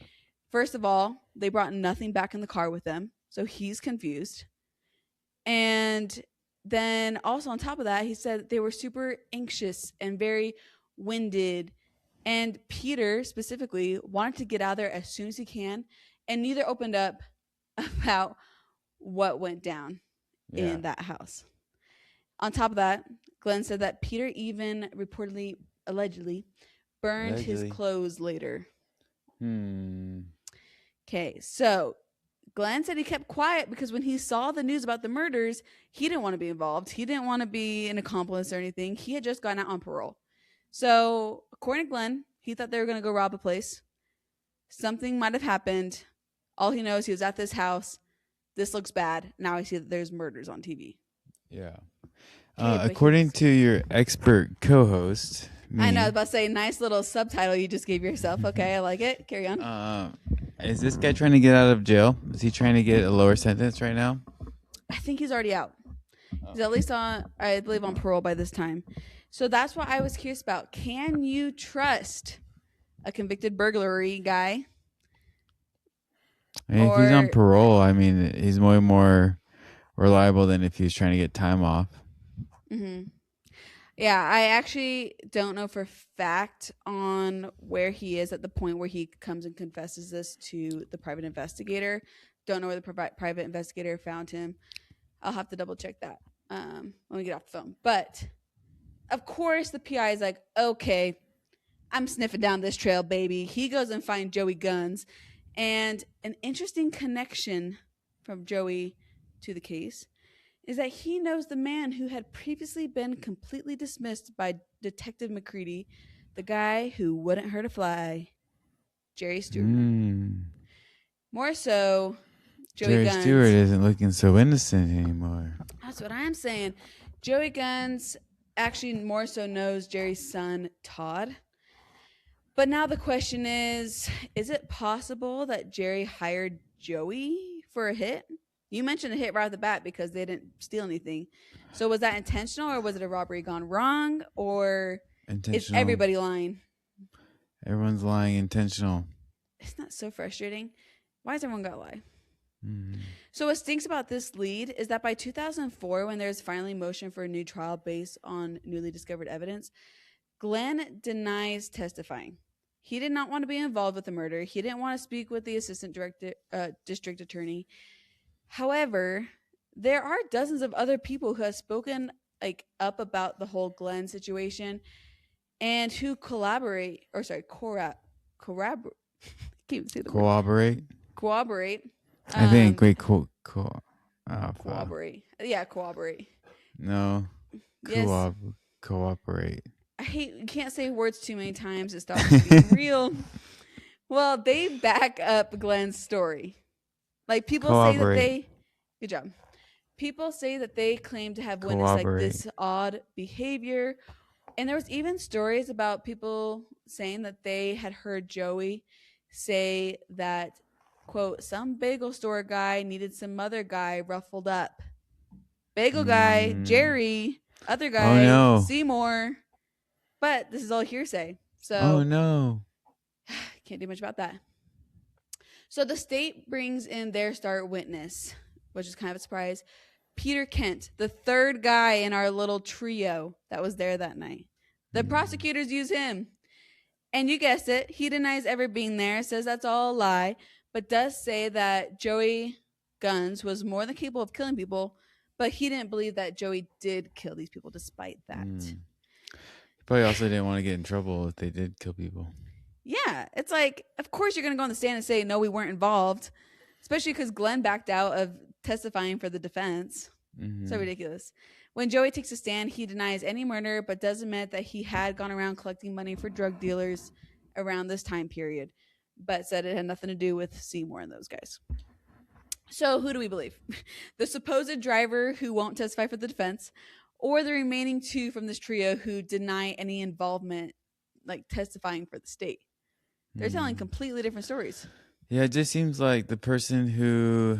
First of all, they brought nothing back in the car with them, so he's confused. And then also on top of that, he said they were super anxious and very winded. And Peter specifically wanted to get out of there as soon as he can, and neither opened up about what went down in that house. On top of that, Glenn said that Peter even allegedly burned his clothes later. Okay, so Glenn said he kept quiet because when he saw the news about the murders, he didn't want to be involved. He didn't want to be an accomplice or anything. He had just gotten out on parole. So, according to Glenn, he thought they were going to go rob a place. Something might have happened. All he knows, he was at this house. This looks bad. Now I see that there's murders on TV. Yeah. According to your expert co-host, I know, I was about to say, nice little subtitle you just gave yourself. Okay, I like it. Carry on. Is this guy trying to get out of jail? Is he trying to get a lower sentence right now? I think he's already out. He's at least on, I believe, on parole by this time. So that's what I was curious about. Can you trust a convicted burglary guy? I mean, if he's on parole, I mean, he's way more reliable than if he's trying to get time off. Mm-hmm. Yeah, I actually don't know for a fact on where he is at the point where he comes and confesses this to the private investigator. Don't know where the private investigator found him. I'll have to double check that when we get off the phone. But, of course, the PI is like, okay, I'm sniffing down this trail, baby. He goes and finds Joey Guns. And an interesting connection from Joey to the case is that he knows the man who had previously been completely dismissed by Detective McCready, the guy who wouldn't hurt a fly, Jerry Stewart. More so, Joey Guns. Stewart isn't looking so innocent anymore. That's what I'm saying. Joey Guns actually more so knows Jerry's son, Todd. But now the question is it possible that Jerry hired Joey for a hit? You mentioned a hit right off the bat because they didn't steal anything. So was that intentional, or was it a robbery gone wrong, or is everybody lying? Everyone's lying intentional. Isn't that so frustrating? Why does everyone got to lie? So what stinks about this lead is that by 2004, when there's finally motion for a new trial based on newly discovered evidence, Glenn denies testifying. He did not want to be involved with the murder. He didn't want to speak with the assistant district attorney. However, there are dozens of other people who have spoken up about the whole Glenn situation and who corroborate. I think corroborate. Yeah, corroborate. No. Yes. Cooperate. You can't say words too many times. It stops being real. Well, they back up Glenn's story. Like, people say that they... Good job. People say that they claim to have witnessed this odd behavior. And there was even stories about people saying that they had heard Joey say that, quote, some bagel store guy needed some other guy ruffled up. Bagel guy, Jerry, other guy, Seymour. But this is all hearsay. So, oh no. can't do much about that. So the state brings in their star witness, which is kind of a surprise. Peter Kent, the third guy in our little trio that was there that night. The prosecutors use him. And you guessed it, he denies ever being there, says that's all a lie, but does say that Joey Guns was more than capable of killing people, but he didn't believe that Joey did kill these people despite that. He probably also didn't want to get in trouble if they did kill people. Yeah, it's like, of course you're going to go on the stand and say, no, we weren't involved, especially because Glenn backed out of testifying for the defense. So ridiculous. When Joey takes a stand, he denies any murder, but does admit that he had gone around collecting money for drug dealers around this time period, but said it had nothing to do with Seymour and those guys. So who do we believe? The supposed driver who won't testify for the defense, or the remaining two from this trio who deny any involvement, like testifying for the state? They're telling completely different stories. Yeah, it just seems like the person who...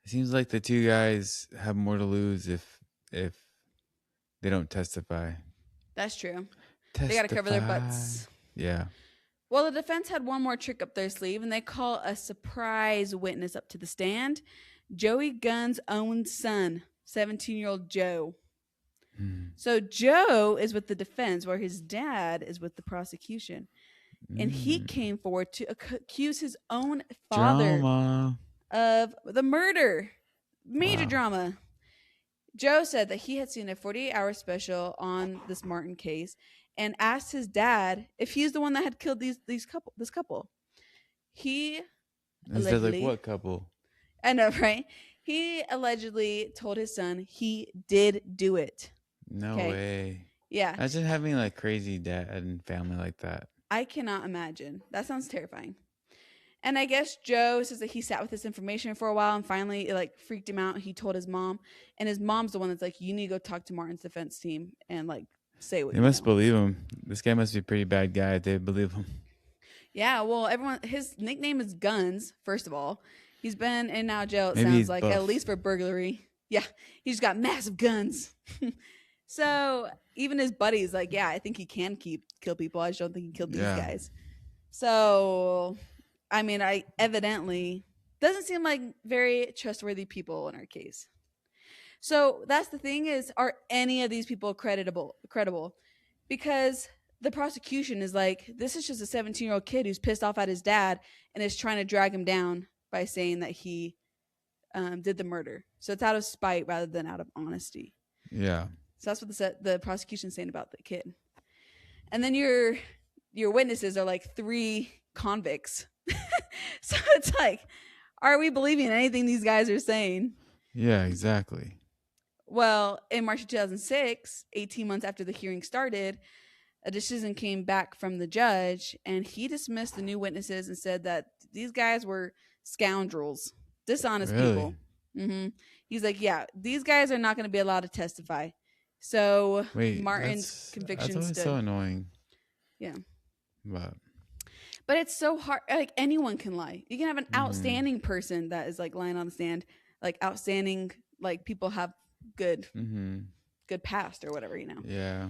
It seems like the two guys have more to lose if they don't testify. That's true. They got to cover their butts. Yeah. Well, the defense had one more trick up their sleeve, and they call a surprise witness up to the stand. Joey Gunn's own son, 17-year-old Joe. So Joe is with the defense, where his dad is with the prosecution. And he came forward to accuse his own father of the murder. Major drama. Joe said that he had seen a 48-hour special on this Martin case and asked his dad if he's the one that had killed this couple. He allegedly, like what couple? I know, right? He allegedly told his son he did do it. No way. Yeah. Imagine having like crazy dad and family like that. I cannot imagine. That sounds terrifying. And I guess Joe says that he sat with this information for a while and finally it like freaked him out. He told his mom, and his mom's the one that's like, you need to go talk to Martin's defense team and like say what they must believe him. This guy must be a pretty bad guy if they believe him. Yeah, well, his nickname is Guns, first of all. He's been in and out of jail, it Maybe sounds he's like, buff. at least for burglary. Yeah, he's got massive guns. So even his buddy's like, yeah, I think he can kill people. I just don't think he killed these guys. So, I mean, I evidently doesn't seem like very trustworthy people in our case. So that's the thing is, are any of these people credible? Because the prosecution is like, this is just a 17-year-old kid who's pissed off at his dad and is trying to drag him down by saying that he did the murder. So it's out of spite rather than out of honesty. Yeah. So that's what the prosecution's saying about the kid. And then your witnesses are like 3 convicts. So it's like, are we believing anything these guys are saying? Yeah, exactly. Well, in March of 2006, 18 months after the hearing started, a decision came back from the judge, and he dismissed the new witnesses and said that these guys were scoundrels, dishonest people. He's like, yeah, these guys are not going to be allowed to testify. So Martin's conviction that's stood. So annoying. Yeah. But it's so hard. Like, anyone can lie. You can have an outstanding person that is like lying on the stand, like outstanding, like people have good past or whatever, you know. Yeah.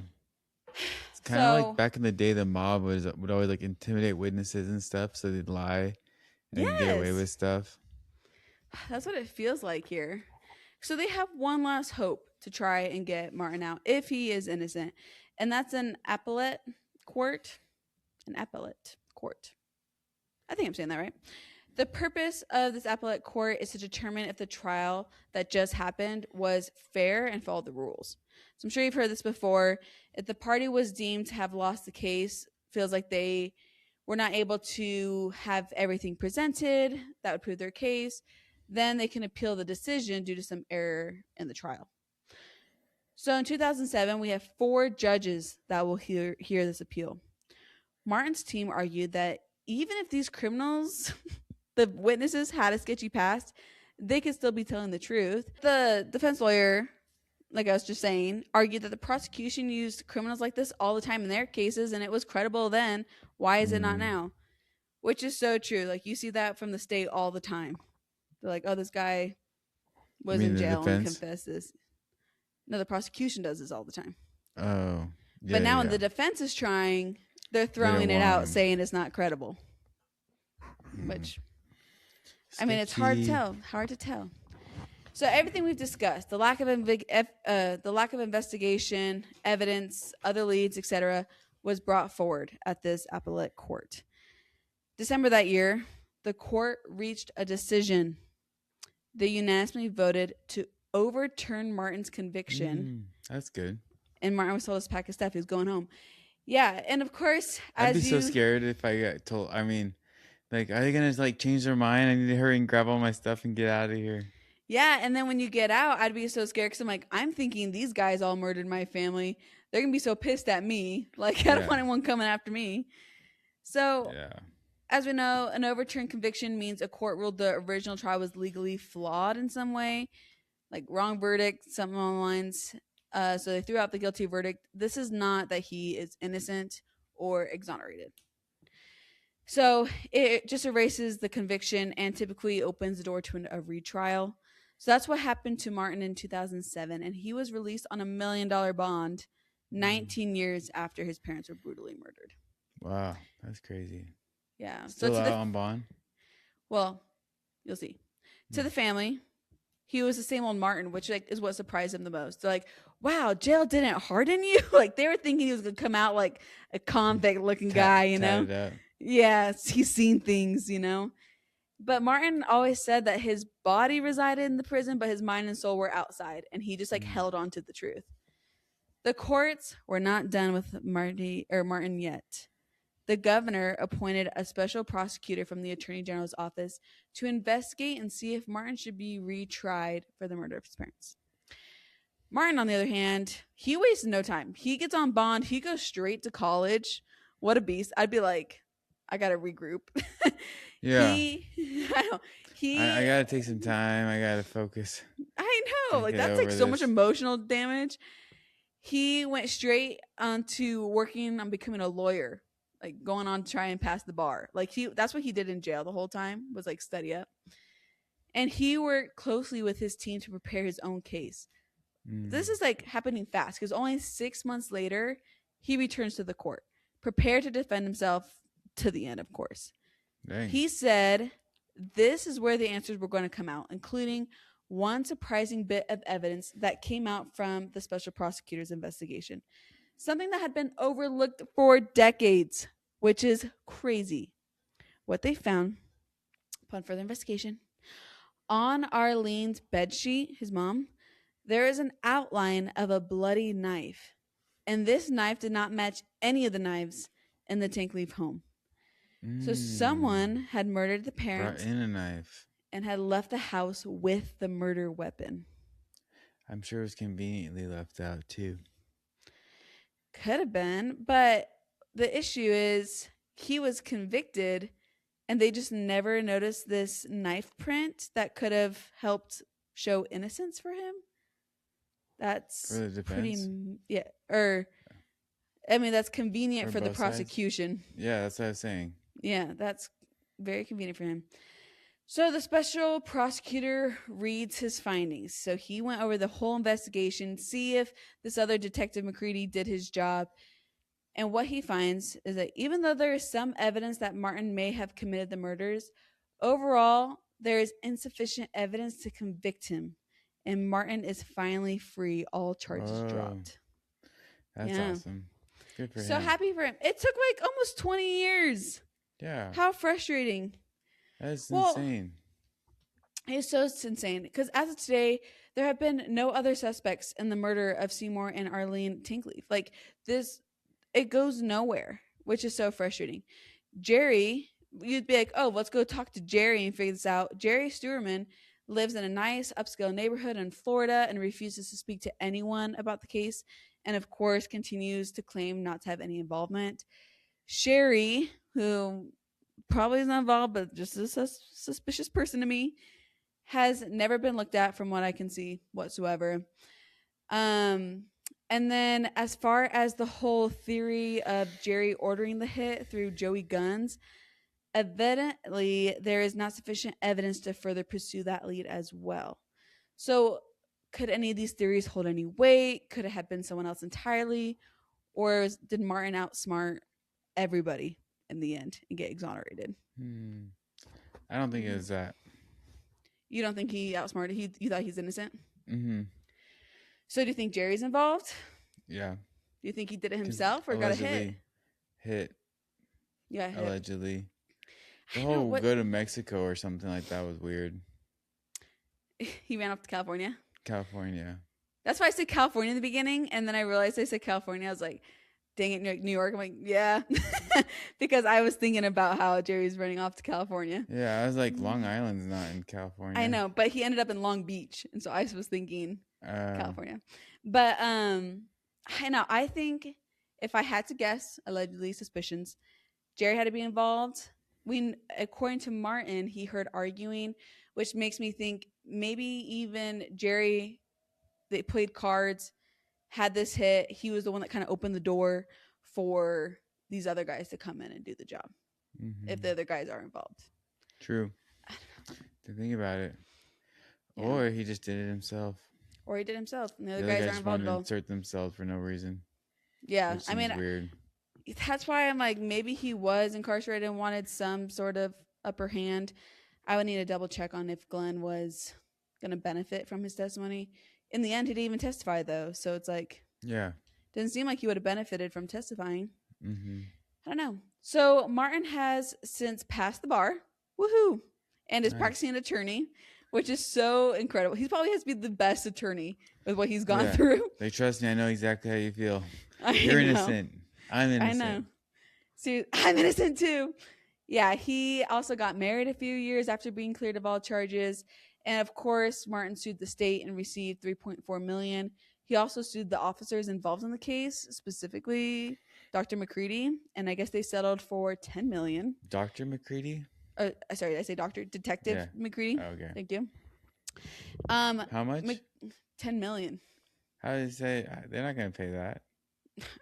It's kind of like back in the day, the mob would always like intimidate witnesses and stuff, so they'd lie and get away with stuff. That's what it feels like here. So they have one last hope to try and get Martin out if he is innocent, and that's an appellate court. An appellate court. I think I'm saying that right. The purpose of this appellate court is to determine if the trial that just happened was fair and followed the rules. So I'm sure you've heard this before. If the party was deemed to have lost the case, feels like they were not able to have everything presented that would prove their case, then they can appeal the decision due to some error in the trial. So in 2007, we have 4 judges that will hear this appeal. Martin's team argued that even if these criminals, the witnesses, had a sketchy past, they could still be telling the truth. The defense lawyer, like I was just saying, argued that the prosecution used criminals like this all the time in their cases, and it was credible then. Why is it not now? Which is so true. Like, you see that from the state all the time. They're like, oh, this guy was in jail and confessed this. No, the prosecution does this all the time. Oh. Yeah, but now when the defense is trying, they're throwing it want out him. saying it's not credible. Which, I mean, it's hard to Sketchy. tell. Hard to tell. So everything we've discussed, the lack of investigation, evidence, other leads, etc., was brought forward at this appellate court. December that year, the court reached a decision. They unanimously voted to overturn Martin's conviction, That's good. and Martin was told to pack his stuff. He was going home. Yeah, and of course, I'd as be so scared if I got told. I mean, like, are they gonna like change their mind? I need to hurry and grab all my stuff and get out of here. Yeah, and then when you get out, I'd be so scared because I'm like, I'm thinking these guys all murdered my family. They're gonna be so pissed at me. Like, I don't want anyone coming after me. So, Yeah. as we know, an overturned conviction means a court ruled the original trial was legally flawed in some way, like wrong verdict, something along the lines. So they threw out the guilty verdict. This is not that he is innocent or exonerated. So it just erases the conviction and typically opens the door to a retrial. So that's what happened to Martin in 2007, and he was released on $1 million bond 19 years after his parents were brutally murdered. Wow, that's crazy. Yeah. Still so out on bond? Well, you'll see. To the family, he was the same old Martin, which like is what surprised him the most. They're like, wow, jail didn't harden you? Like they were thinking he was gonna come out like a convict looking guy, you know? Tatted up. Yeah, he's seen things, you know. But Martin always said that his body resided in the prison, but his mind and soul were outside, and he just like held on to the truth. The courts were not done with Martin yet. The governor appointed a special prosecutor from the Attorney General's office to investigate and see if Martin should be retried for the murder of his parents. Martin, on the other hand, he wasted no time. He gets on bond. He goes straight to college. What a beast. I'd be like, I got to regroup. Yeah. I gotta take some time. I gotta focus. I know. Like that's like so much emotional damage. He went straight onto working on becoming a lawyer, like going on to try and pass the bar. Like that's what he did in jail the whole time, was like study up. And he worked closely with his team to prepare his own case. This is like happening fast because only 6 months later, he returns to the court, prepared to defend himself to the end, of course. Dang. He said this is where the answers were going to come out, including one surprising bit of evidence that came out from the special prosecutor's investigation. Something that had been overlooked for decades, which is crazy. What they found upon further investigation, on Arlene's bedsheet, his mom, there is an outline of a bloody knife. And this knife did not match any of the knives in the Tankleff home. So someone had murdered the parents brought in a knife and had left the house with the murder weapon. I'm sure it was conveniently left out too. Could have been, but the issue is he was convicted and they just never noticed this knife print that could have helped show innocence for him. That's For the defense? pretty, yeah. Or, I mean, that's convenient for the both sides? prosecution. Yeah, that's what I was saying. Yeah, that's very convenient for him. So the special prosecutor reads his findings. So he went over the whole investigation, see if this other detective McCready did his job. And what he finds is that even though there is some evidence that Martin may have committed the murders, overall, there is insufficient evidence to convict him. And Martin is finally free, all charges dropped. That's awesome. Good for him. So happy for him. It took like almost 20 years. Yeah. How frustrating. That's insane. It's so insane. Because as of today, there have been no other suspects in the murder of Seymour and Arlene Tankleff. Like this, it goes nowhere, which is so frustrating. Jerry, you'd be like, oh, let's go talk to Jerry and figure this out. Jerry Stewerman lives in a nice upscale neighborhood in Florida and refuses to speak to anyone about the case. And of course, continues to claim not to have any involvement. Sherry, who probably is not involved, but just is a suspicious person to me, has never been looked at from what I can see whatsoever. And then as far as the whole theory of Jerry ordering the hit through Joey Guns, evidently there is not sufficient evidence to further pursue that lead as well. So could any of these theories hold any weight? Could it have been someone else entirely? Or did Martin outsmart everybody in the end and get exonerated. I don't think it was that. You don't think he outsmarted? You thought he's innocent? Mm-hmm. So do you think Jerry's involved? Yeah. Do you think he did it himself or got a hit? Hit. Yeah, hit. Allegedly. The whole go to Mexico or something like that was weird. He ran off to California? California. That's why I said California in the beginning, and then I realized I said California. I was like, dang it, New York. I'm like, yeah. Because I was thinking about how Jerry's running off to California. Yeah, I was like, Long Island's not in California. I know, but he ended up in Long Beach, and so I was thinking California. But I know. I think if I had to guess, allegedly suspicions, Jerry had to be involved. According to Martin, he heard arguing, which makes me think maybe even Jerry, they played cards, had this hit. He was the one that kind of opened the door for these other guys to come in and do the job. If the other guys are involved. True. To think about it. Yeah. Or he just did it himself. Or he did himself, and the other guys aren't involved at all. Insert themselves for no reason. Yeah, I mean, weird. That's why I'm like, maybe he was incarcerated and wanted some sort of upper hand. I would need to double check on if Glenn was going to benefit from his testimony. In the end, he didn't even testify, though. So it's like, yeah, didn't seem like he would have benefited from testifying. I don't know. So Martin has since passed the bar. Woohoo! And is practicing an attorney, which is so incredible. He probably has to be the best attorney with what he's gone through. They trust me. I know exactly how you feel. You're innocent. I'm innocent. I know. See, I'm innocent too. Yeah, he also got married a few years after being cleared of all charges. And of course, Martin sued the state and received $3.4 million. He also sued the officers involved in the case, specifically Dr. McCready. And I guess they settled for $10 million. Dr. McCready? Sorry, did I say Dr. Detective McCready? Oh, okay. Thank you. How much? $10 million. How did they say? They're not going to pay that.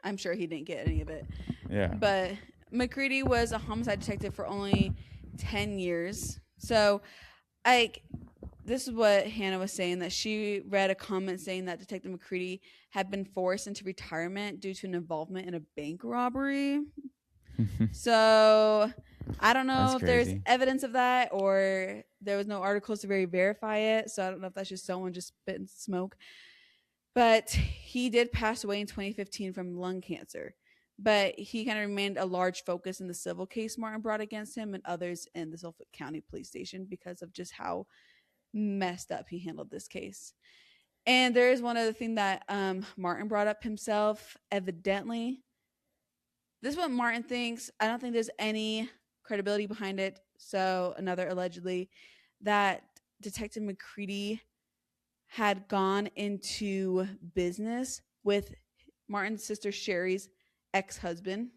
I'm sure he didn't get any of it. Yeah. But McCready was a homicide detective for only 10 years. So, this is what Hannah was saying, that she read a comment saying that Detective McCready had been forced into retirement due to an involvement in a bank robbery. So, I don't know if there's evidence of that or there was no articles to verify it. So, I don't know if that's just someone just spitting smoke. But he did pass away in 2015 from lung cancer. But he kind of remained a large focus in the civil case Martin brought against him and others in the Suffolk County Police Station because of just how messed up he handled this case. And there is one other thing that Martin brought up himself. Evidently, this is what Martin thinks. I don't think there's any credibility behind it. So another allegedly that Detective McCready had gone into business with Martin's sister Sherry's ex-husband.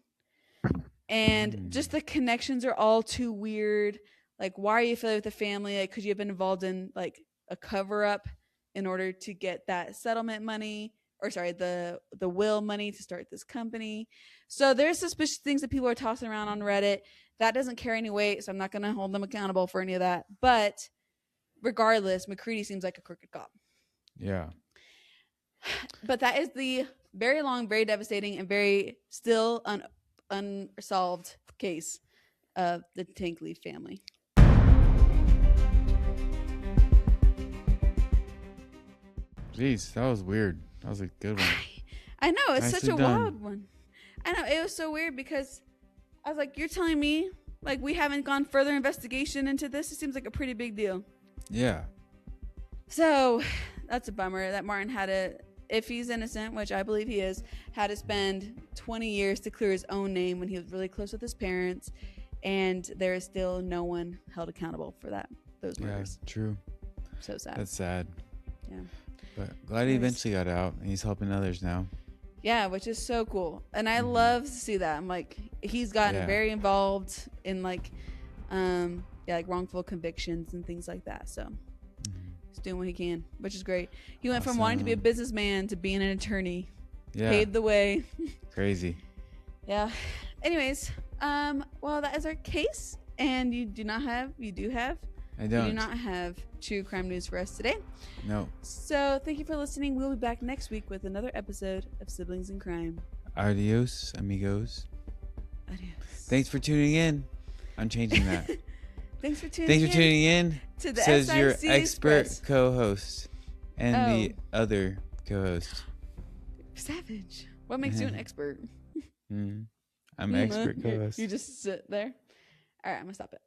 And just the connections are all too weird. Like, why are you affiliated with the family? Like, could you have been involved in like a cover-up in order to get that settlement money? Or sorry, the will money to start this company. So there's suspicious things that people are tossing around on Reddit. That doesn't carry any weight, so I'm not going to hold them accountable for any of that. But regardless, McCready seems like a crooked cop. Yeah. But that is the very long, very devastating, and very still unsolved case of the Tankleff family. Jeez, that was weird. That was a good one. I know. It's Nicely such a done. wild one. I know. It was so weird because I was like, you're telling me like we haven't gone further investigation into this? It seems like a pretty big deal. Yeah. So that's a bummer that Martin had to, if he's innocent, which I believe he is, had to spend 20 years to clear his own name when he was really close with his parents. And there is still no one held accountable for those murders. Yeah, true. So sad. That's sad. Yeah. But glad he eventually got out and he's helping others now. Yeah, which is so cool. And I love to see that. I'm like, he's gotten very involved in like wrongful convictions and things like that. So he's doing what he can, which is great. He went from wanting to be a businessman to being an attorney. Yeah. Paved the way. Crazy. Yeah. Anyways, well, that is our case. And you do have I don't. You do not have true crime news for us today. No. So thank you for listening. We'll be back next week with another episode of Siblings in Crime. Adios, amigos. Adios. Thanks for tuning in. I'm changing that. Thanks for tuning in. to the Says SIC your expert Express. co-host and the other co-host. Savage. What makes you an expert? I'm expert co-host. You just sit there. All right, I'm gonna stop it.